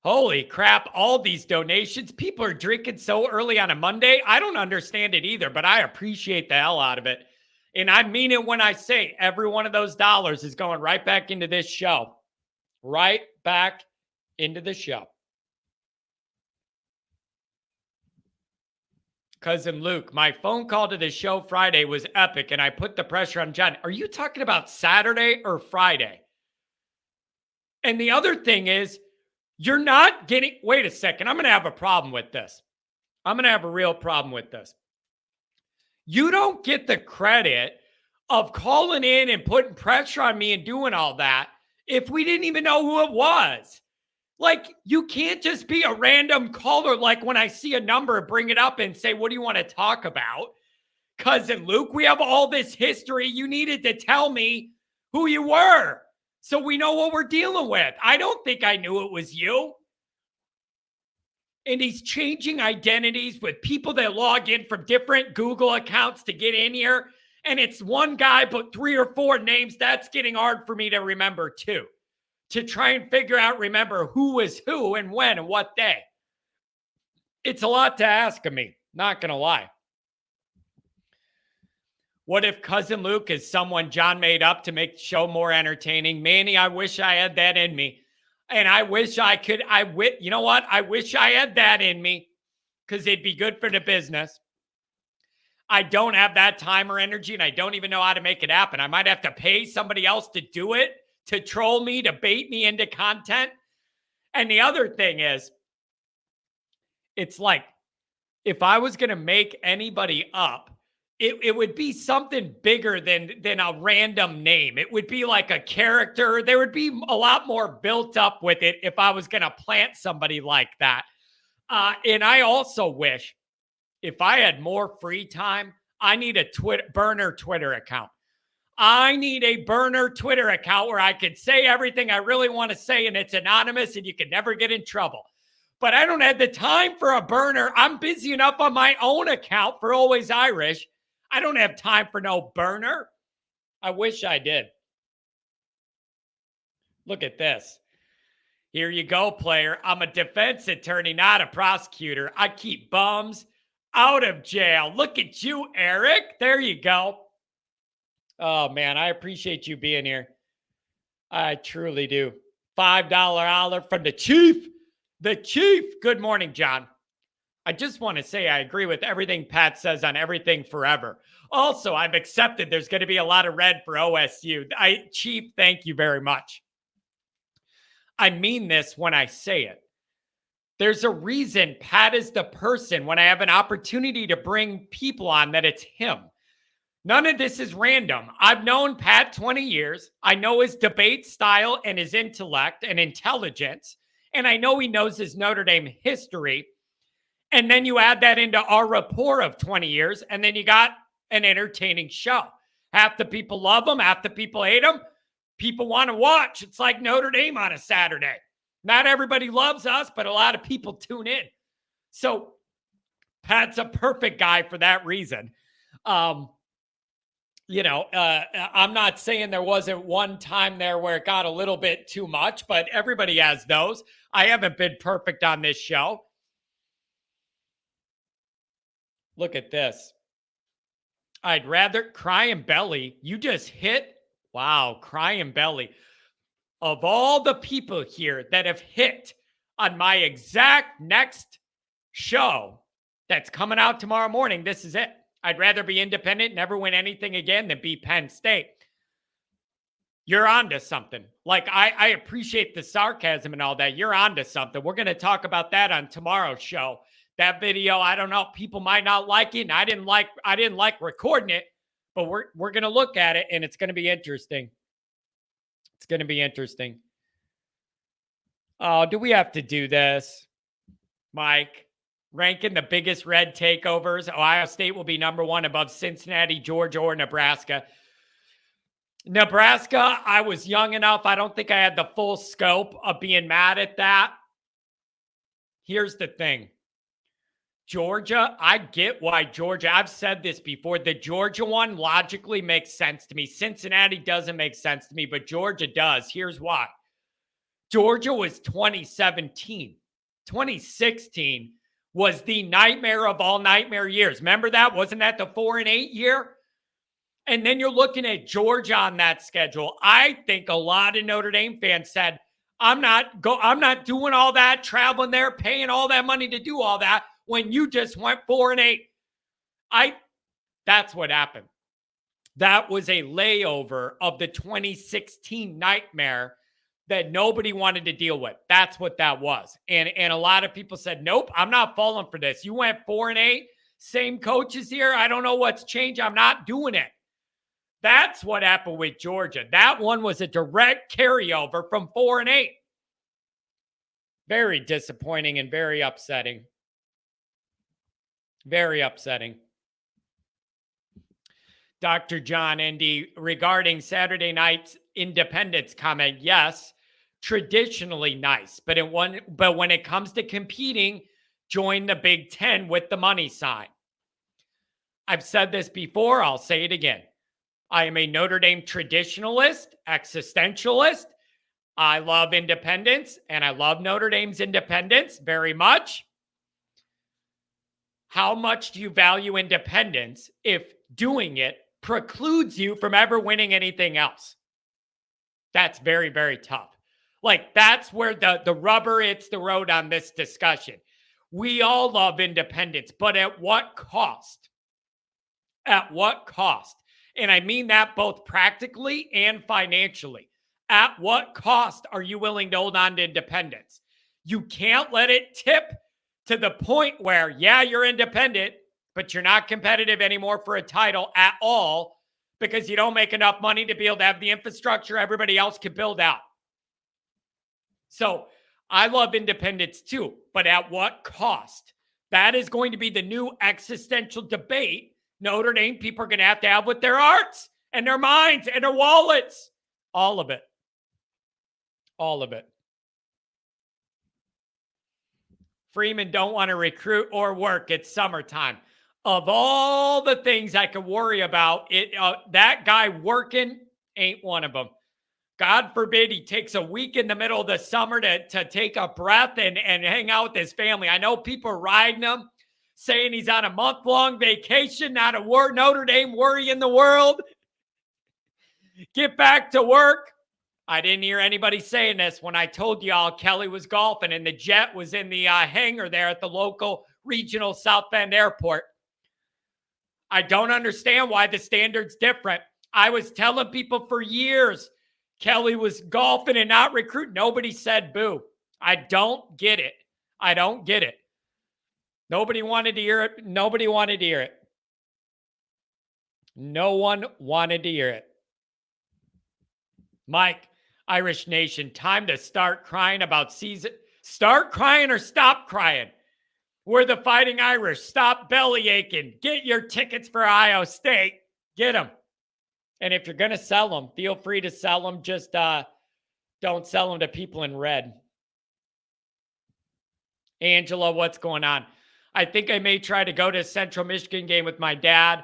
[SPEAKER 1] Holy crap, all these donations. People are drinking so early on a Monday. I don't understand it either, but I appreciate the hell out of it. And I mean it when I say every one of those dollars is going right back into this show. Right back into the show. Cousin Luke, my phone call to the show Friday was epic, and I put the pressure on John. Are you talking about Saturday or Friday? And the other thing is, you're not getting, wait a second, I'm going to have a problem with this. I'm going to have a real problem with this. You don't get the credit of calling in and putting pressure on me and doing all that if we didn't even know who it was. Like, you can't just be a random caller. Like, when I see a number, bring it up and say, what do you want to talk about? Cousin Luke, we have all this history. You needed to tell me who you were so we know what we're dealing with. I don't think I knew it was you. And he's changing identities with people that log in from different Google accounts to get in here. And it's one guy, but 3 or 4 names. That's getting hard for me to remember too. To try and figure out, remember who was who and when and what day. It's a lot to ask of me, not going to lie. What if Cousin Luke is someone John made up to make the show more entertaining? Manny, I wish I had that in me. And I wish I could, you know what? I wish I had that in me because it'd be good for the business. I don't have that time or energy, and I don't even know how to make it happen. I might have to pay somebody else to do it, to troll me, to bait me into content. And the other thing is, it's like, if I was going to make anybody up, it would be something bigger than a random name. It would be like a character. There would be a lot more built up with it if I was going to plant somebody like that. And I also wish, if I had more free time, I need a burner Twitter account. I need a burner Twitter account where I could say everything I really want to say, and it's anonymous and you can never get in trouble. But I don't have the time for a burner. I'm busy enough on my own account for Always Irish. I don't have time for no burner. I wish I did. Look at this. Here you go, player. I'm a defense attorney, not a prosecutor. I keep bums out of jail. Look at you, Eric. There you go. Oh, man, I appreciate you being here. I truly do. $5 holler from the chief. The chief. Good morning, John. I just want to say I agree with everything Pat says on everything forever. Also, I've accepted there's going to be a lot of red for OSU. Chief, thank you very much. I mean this when I say it. There's a reason Pat is the person when I have an opportunity to bring people on that it's him. None of this is random. I've known Pat 20 years. I know his debate style and his intellect and intelligence. And I know he knows his Notre Dame history. And then you add that into our rapport of 20 years, and then you got an entertaining show. Half the people love him, half the people hate him. People want to watch. It's like Notre Dame on a Saturday. Not everybody loves us, but a lot of people tune in. So Pat's a perfect guy for that reason. I'm not saying there wasn't one time there where it got a little bit too much, but everybody has those. I haven't been perfect on this show. Look at this. I'd rather crying belly. You just hit. Wow, crying belly. Of all the people here that have hit on my exact next show that's coming out tomorrow morning, this is it. I'd rather be independent, never win anything again than be Penn State. You're onto something. Like, I appreciate the sarcasm and all that. You're onto something. We're going to talk about that on tomorrow's show. That video, I don't know, people might not like it, and I didn't like recording it, but we're going to look at it, and it's going to be interesting. It's going to be interesting. Oh, do we have to do this? Mike, ranking the biggest red takeovers. Ohio State will be number one above Cincinnati, Georgia, or Nebraska. Nebraska, I was young enough. I don't think I had the full scope of being mad at that. Here's the thing. Georgia, I get why Georgia, I've said this before, the Georgia one logically makes sense to me. Cincinnati doesn't make sense to me, but Georgia does. Here's why. Georgia was 2017. 2016 was the nightmare of all nightmare years. Remember that? Wasn't that the 4-8 year? And then you're looking at Georgia on that schedule. I think a lot of Notre Dame fans said, I'm not doing all that, traveling there, paying all that money to do all that, when you just went 4-8. That's what happened. That was a layover of the 2016 nightmare that nobody wanted to deal with. That's what that was. And a lot of people said, nope, I'm not falling for this. You went 4-8, same coaches here. I don't know what's changed. I'm not doing it. That's what happened with Georgia. That one was a direct carryover from 4-8. Very disappointing and very upsetting. Very upsetting. Dr. John Indy, regarding Saturday night's independence comment, yes, traditionally nice. But when it comes to competing, join the Big Ten with the money sign. I've said this before. I'll say it again. I am a Notre Dame traditionalist, existentialist. I love independence, and I love Notre Dame's independence very much. How much do you value independence if doing it precludes you from ever winning anything else? That's very, very tough. Like, that's where the rubber hits the road on this discussion. We all love independence, but at what cost? At what cost? And I mean that both practically and financially. At what cost are you willing to hold on to independence? You can't let it tip to the point where, yeah, you're independent, but you're not competitive anymore for a title at all because you don't make enough money to be able to have the infrastructure everybody else can build out. So I love independence too, but at what cost? That is going to be the new existential debate Notre Dame people are going to have with their hearts and their minds and their wallets. All of it. All of it. Freeman don't want to recruit or work. It's summertime. Of all the things I could worry about, that guy working ain't one of them. God forbid he takes a week in the middle of the summer to take a breath and hang out with his family. I know people are riding him, saying he's on a month-long vacation, not a Notre Dame worry in the world. Get back to work. I didn't hear anybody saying this when I told y'all Kelly was golfing and the jet was in the hangar there at the local regional South Bend airport. I don't understand why the standard's different. I was telling people for years Kelly was golfing and not recruiting. Nobody said boo. I don't get it. I don't get it. Nobody wanted to hear it. Nobody wanted to hear it. No one wanted to hear it. Mike, Irish Nation, time to start crying about season. Start crying or stop crying. We're the Fighting Irish. Stop belly aching. Get your tickets for Ohio State. Get them. And if you're going to sell them, feel free to sell them. Just don't sell them to people in red. Angela, what's going on? I think I may try to go to a Central Michigan game with my dad.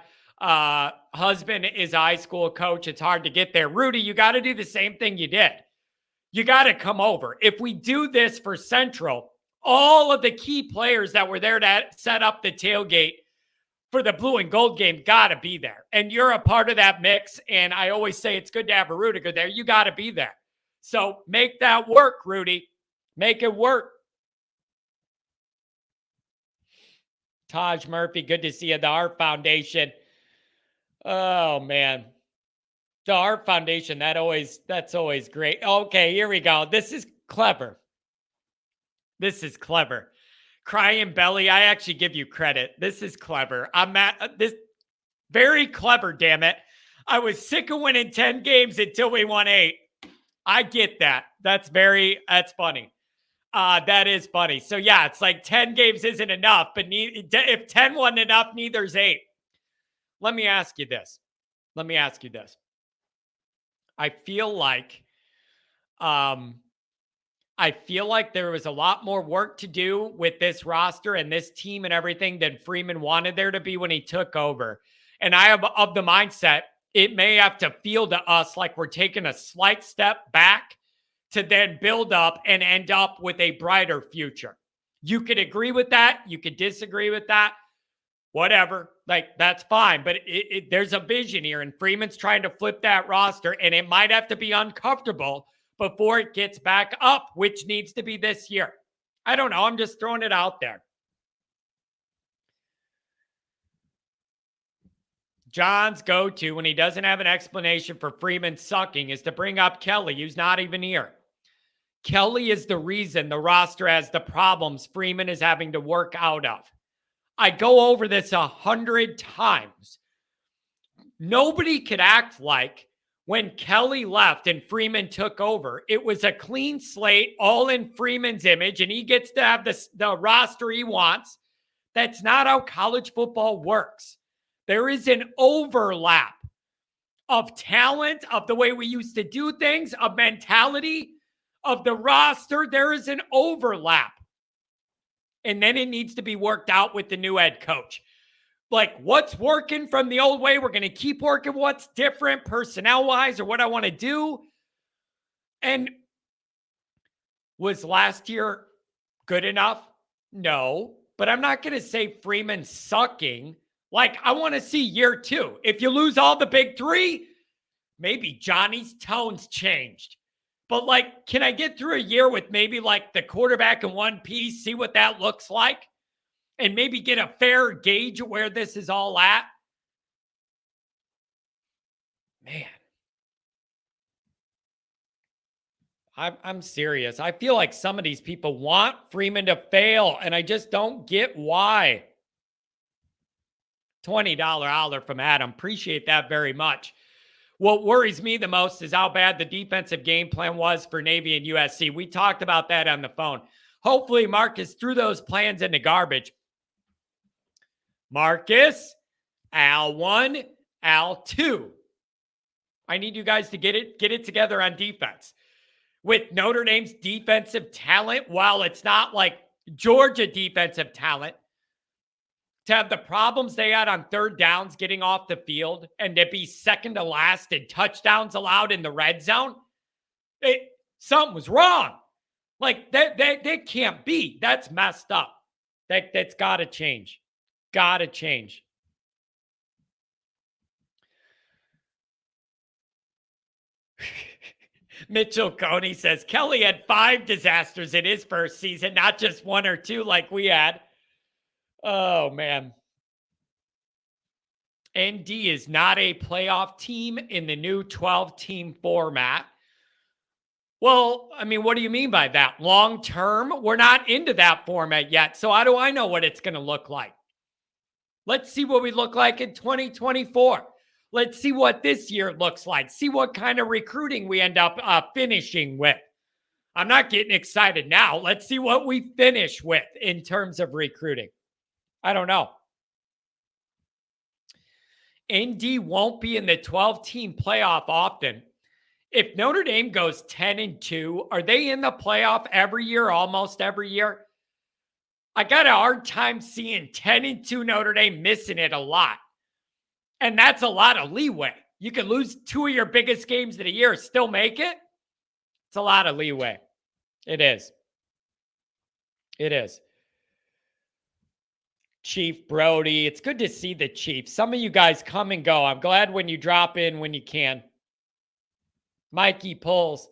[SPEAKER 1] Husband is a high school coach. It's hard to get there. Rudy, you got to do the same thing you did. You got to come over. If we do this for Central, all of the key players that were there to set up the tailgate for the blue and gold game got to be there. And you're a part of that mix. And I always say it's good to have a Rudiger there. You got to be there. So make that work, Rudy. Make it work. Taj Murphy, good to see you. The Art Foundation. Oh, man. The Art Foundation, that's always great. Okay, here we go. This is clever. This is clever. Crying belly, I actually give you credit. This is clever. I'm at this very clever, damn it. I was sick of winning 10 games until we won 8. I get that. That's funny. That is funny. So yeah, it's like 10 games isn't enough, but if 10 wasn't enough, neither's 8. Let me ask you this. I feel like there was a lot more work to do with this roster and this team and everything than Freeman wanted there to be when he took over. And I am of the mindset it may have to feel to us like we're taking a slight step back to then build up and end up with a brighter future. You could agree with that. You could disagree with that. Whatever. Like, that's fine. But there's a vision here, and Freeman's trying to flip that roster, and it might have to be uncomfortable before it gets back up, which needs to be this year. I don't know. I'm just throwing it out there. John's go-to when he doesn't have an explanation for Freeman sucking is to bring up Kelly, who's not even here. Kelly is the reason the roster has the problems Freeman is having to work out of. I go over this 100 times. Nobody could act like when Kelly left and Freeman took over, it was a clean slate, all in Freeman's image, and he gets to have the roster he wants. That's not how college football works. There is an overlap of talent, of the way we used to do things, of mentality, of the roster. There is an overlap. And then it needs to be worked out with the new head coach. Like, what's working from the old way? We're going to keep working what's different personnel-wise or what I want to do. And was last year good enough? No. But I'm not going to say Freeman sucking. Like, I want to see year 2. If you lose all the big 3, maybe Johnny's tone's changed. But, like, can I get through a year with maybe, like, the quarterback in one piece, see what that looks like, and maybe get a fair gauge of where this is all at? Man. I'm serious. I feel like some of these people want Freeman to fail, and I just don't get why. $20 holler from Adam. Appreciate that very much. What worries me the most is how bad the defensive game plan was for Navy and USC. We talked about that on the phone. Hopefully Marcus threw those plans in the garbage. Marcus, Al 1, Al 2. I need you guys to get it together on defense. With Notre Dame's defensive talent, while it's not like Georgia defensive talent, to have the problems they had on third downs getting off the field and to be second to last in touchdowns allowed in the red zone, something was wrong. Like, that can't be. That's messed up. That's got to change. Got to change. Mitchell Coney says, Kelly had 5 disasters in his first season, not just 1 or 2 like we had. Oh, man. ND is not a playoff team in the new 12-team format. Well, I mean, what do you mean by that? Long term, we're not into that format yet. So how do I know what it's going to look like? Let's see what we look like in 2024. Let's see what this year looks like. See what kind of recruiting we end up finishing with. I'm not getting excited now. Let's see what we finish with in terms of recruiting. I don't know. Indy won't be in the 12-team playoff often. If Notre Dame goes 10-2, are they in the playoff every year, almost every year? I got a hard time seeing 10-2 Notre Dame missing it a lot. And that's a lot of leeway. You can lose 2 of your biggest games of the year, still make it. It's a lot of leeway. It is. It is. Chief Brody, it's good to see the Chief. Some of you guys come and go. I'm glad when you drop in when you can. Mikey Pulls,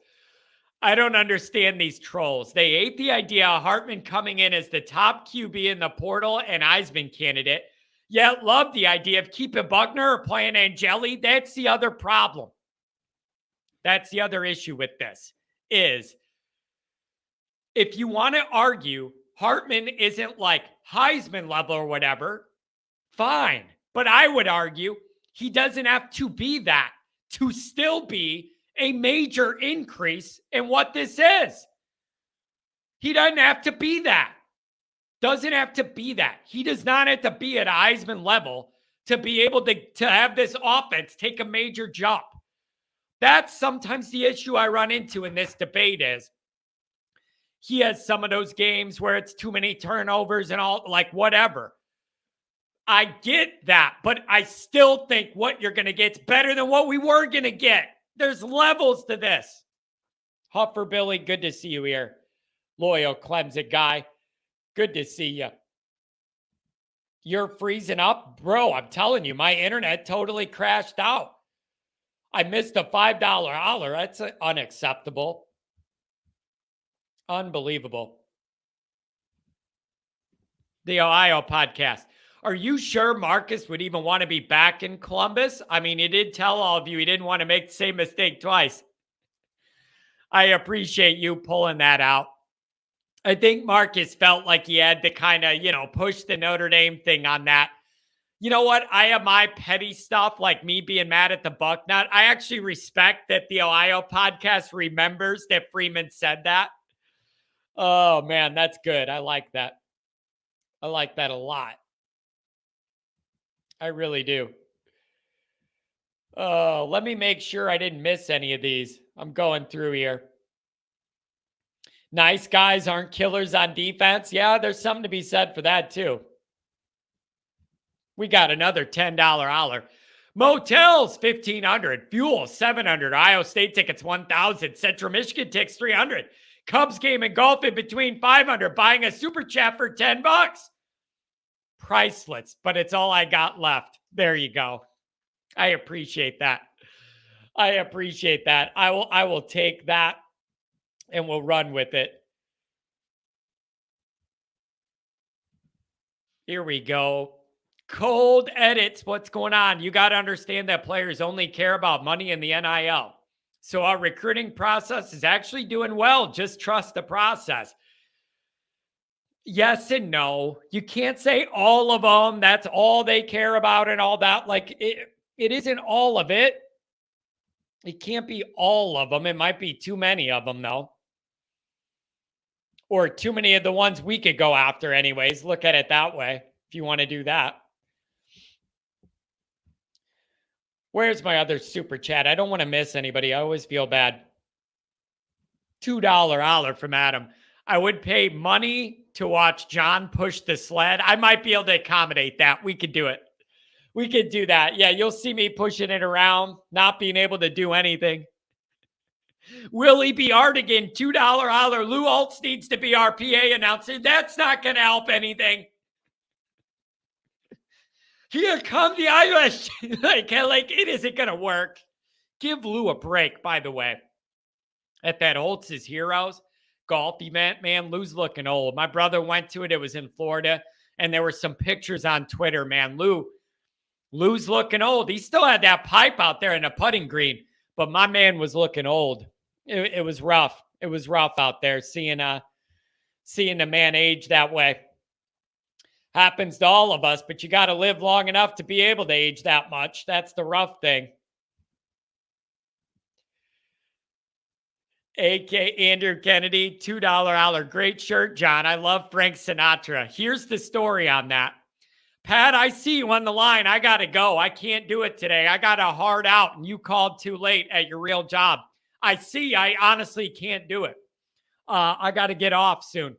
[SPEAKER 1] I don't understand these trolls. They hate the idea of Hartman coming in as the top QB in the portal and Heisman candidate, yet love the idea of keeping Buckner or playing Angeli. That's the other problem. That's the other issue with this is if you want to argue Hartman isn't like Heisman level or whatever, fine. But I would argue he doesn't have to be that to still be a major increase in what this is. He doesn't have to be that. Doesn't have to be that. He does not have to be at a Heisman level to be able to have this offense take a major jump. That's sometimes the issue I run into in this debate is he has some of those games where it's too many turnovers and all, like whatever. I get that, but I still think what you're going to get is better than what we were going to get. There's levels to this. Huffer Billy, good to see you here. Loyal Clemson guy, good to see you. You're freezing up? Bro, I'm telling you, my internet totally crashed out. I missed a $5 holler. That's unacceptable. Unbelievable. The Ohio podcast. Are you sure Marcus would even want to be back in Columbus? I mean, he did tell all of you he didn't want to make the same mistake twice. I appreciate you pulling that out. I think Marcus felt like he had to kind of, push the Notre Dame thing on that. You know what? I have my petty stuff, like me being mad at the Bucknut. I actually respect that the Ohio podcast remembers that Freeman said that. Oh, man, that's good. I like that. I like that a lot. I really do. Oh, let me make sure I didn't miss any of these. I'm going through here. Nice guys aren't killers on defense. Yeah, there's something to be said for that, too. We got another $10 holler. Motels, $1,500. Fuel, $700. Ohio State tickets, $1,000. Central Michigan tickets, $300. Cubs game and golf in between, $500. Buying a super chat for $10. Priceless, but it's all I got left. There you go. I appreciate that. I appreciate that. I will take that and we'll run with it. Here we go. Cold edits. What's going on? You got to understand that players only care about money in the NIL. So our recruiting process is actually doing well. Just trust the process. Yes and no. You can't say all of them. That's all they care about and all that. Like it isn't all of it. It can't be all of them. It might be too many of them though. Or too many of the ones we could go after anyways. Look at it that way if you want to do that. Where's my other super chat? I don't want to miss anybody. I always feel bad. $2 holler from Adam. I would pay money to watch John push the sled. I might be able to accommodate that. We could do it. We could do that. Yeah, you'll see me pushing it around, not being able to do anything. Willie B. Artigan, $2 holler. Lou Altz needs to be our PA announcer. That's not going to help anything. Here come the Irish. like it isn't going to work. Give Lou a break, by the way. At that Holtz's Heroes golf event, man, Lou's looking old. My brother went to it. It was in Florida, and there were some pictures on Twitter, man. Lou's looking old. He still had that pipe out there in a putting green, but my man was looking old. It was rough. It was rough out there seeing a man age that way. Happens to all of us, but you got to live long enough to be able to age that much. That's the rough thing. AK Andrew Kennedy, $2 hour. Great shirt, John. I love Frank Sinatra. Here's the story on that. Pat, I see you on the line. I got to go. I can't do it today. I got a hard out, and you called too late at your real job. I see. I honestly can't do it. I got to get off soon.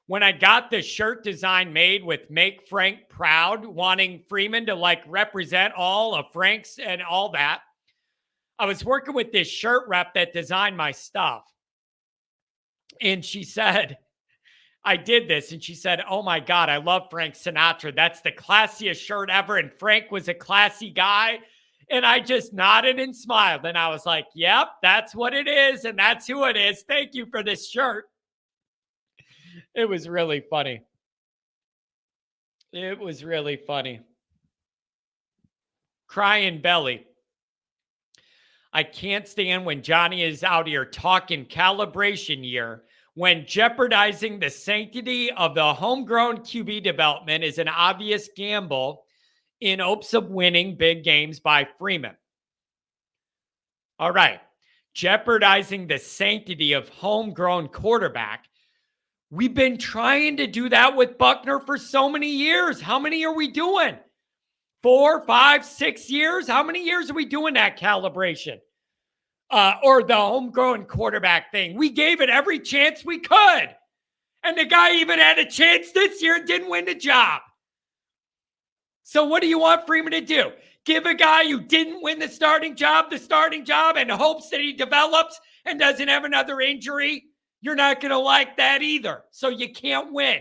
[SPEAKER 1] When I got the shirt design made with Make Frank Proud, wanting Freeman to like represent all of Frank's and all that, I was working with this shirt rep that designed my stuff. And she said, I did this. And she said, oh my God, I love Frank Sinatra. That's the classiest shirt ever. And Frank was a classy guy. And I just nodded and smiled. And I was like, yep, that's what it is. And that's who it is. Thank you for this shirt. It was really funny. It was really funny. Crying belly. I can't stand when Johnny is out here talking calibration year when jeopardizing the sanctity of the homegrown QB development is an obvious gamble in hopes of winning big games by Freeman. All right. Jeopardizing the sanctity of homegrown quarterback. We've been trying to do that with Buckner for so many years. How many are we doing? 4, 5, 6 years? How many years are we doing that calibration? Or the homegrown quarterback thing? We gave it every chance we could. And the guy even had a chance this year and didn't win the job. So what do you want Freeman to do? Give a guy who didn't win the starting job and hopes that he develops and doesn't have another injury? You're not going to like that either. So you can't win.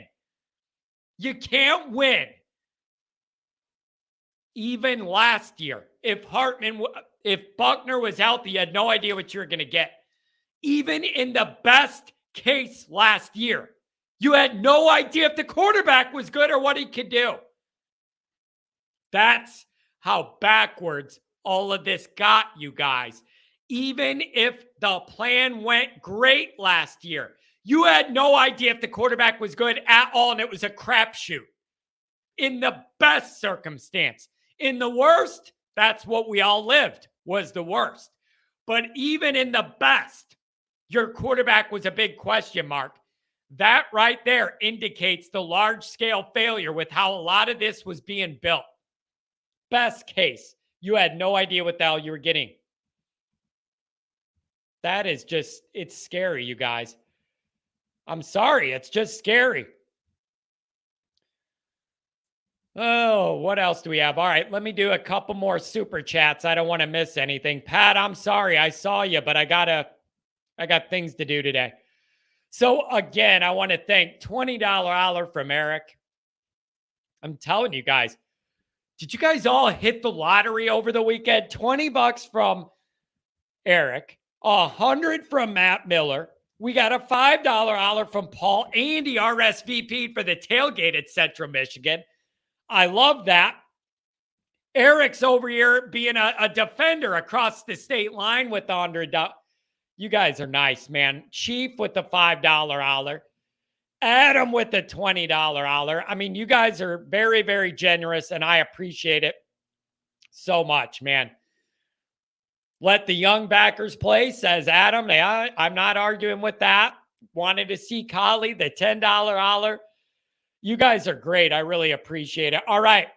[SPEAKER 1] You can't win. Even last year, if Buckner was healthy, you had no idea what you were going to get. Even in the best case last year, you had no idea if the quarterback was good or what he could do. That's how backwards all of this got, you guys. Even if the plan went great last year, you had no idea if the quarterback was good at all, and it was a crapshoot. In the best circumstance. In the worst, that's what we all lived, was the worst. But even in the best, your quarterback was a big question mark. That right there indicates the large-scale failure with how a lot of this was being built. Best case, you had no idea what the hell you were getting. That is just, it's scary, you guys. I'm sorry, it's just scary. Oh, what else do we have? All right, let me do a couple more super chats. I don't want to miss anything. Pat, I'm sorry. I saw you, but I got things to do today. So again, I want to thank $20 holler from Eric. I'm telling you guys, did you guys all hit the lottery over the weekend? $20 from Eric, 100 from Matt Miller. We got a $5 holler from Paul. Andy RSVP'd for the tailgate at Central Michigan. I love that. Eric's over here being a defender across the state line with the $100. You guys are nice, man. Chief with the $5 holler. Adam with the $20 holler. I mean, you guys are very, very generous, and I appreciate it so much, man. Let the young backers play, says Adam. I'm not arguing with that. Wanted to see Collie, the $10 holler. You guys are great. I really appreciate it. All right.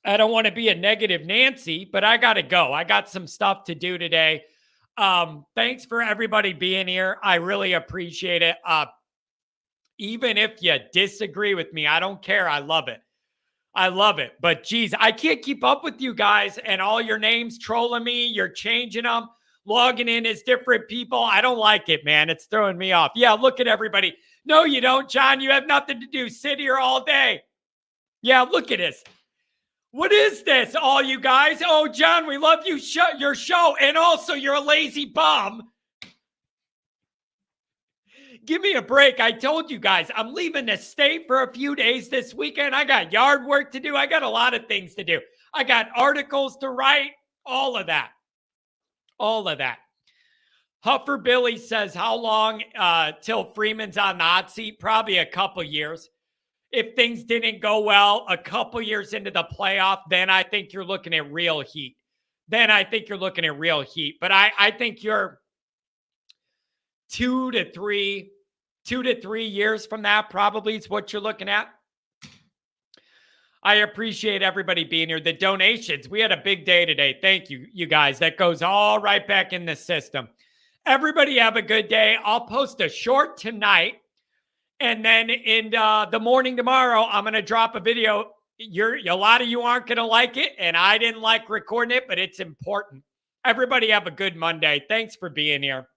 [SPEAKER 1] I don't want to be a negative Nancy, but I got to go. I got some stuff to do today. Thanks for everybody being here. I really appreciate it. Even if you disagree with me, I don't care. I love it. I love it. But geez, I can't keep up with you guys and all your names trolling me. You're changing them, logging in as different people. I don't like it, man. It's throwing me off. Yeah, look at everybody. No, you don't, John. You have nothing to do. Sit here all day. Yeah, look at this. What is this, all you guys? Oh, John, we love you, your show. And also, you're a lazy bum. Give me a break. I told you guys, I'm leaving the state for a few days this weekend. I got yard work to do. I got a lot of things to do. I got articles to write. All of that. All of that. Huffer Billy says, how long till Freeman's on the hot seat? Probably a couple years. if things didn't go well a couple years into the playoff, then I think you're looking at real heat. But I think you're 2 to 3 years from that probably is what you're looking at. I appreciate everybody being here. The donations, we had a big day today. Thank you, you guys. That goes all right back in the system. Everybody have a good day. I'll post a short tonight. And then in the morning tomorrow, I'm going to drop a video. A lot of you aren't going to like it, and I didn't like recording it, but it's important. Everybody have a good Monday. Thanks for being here.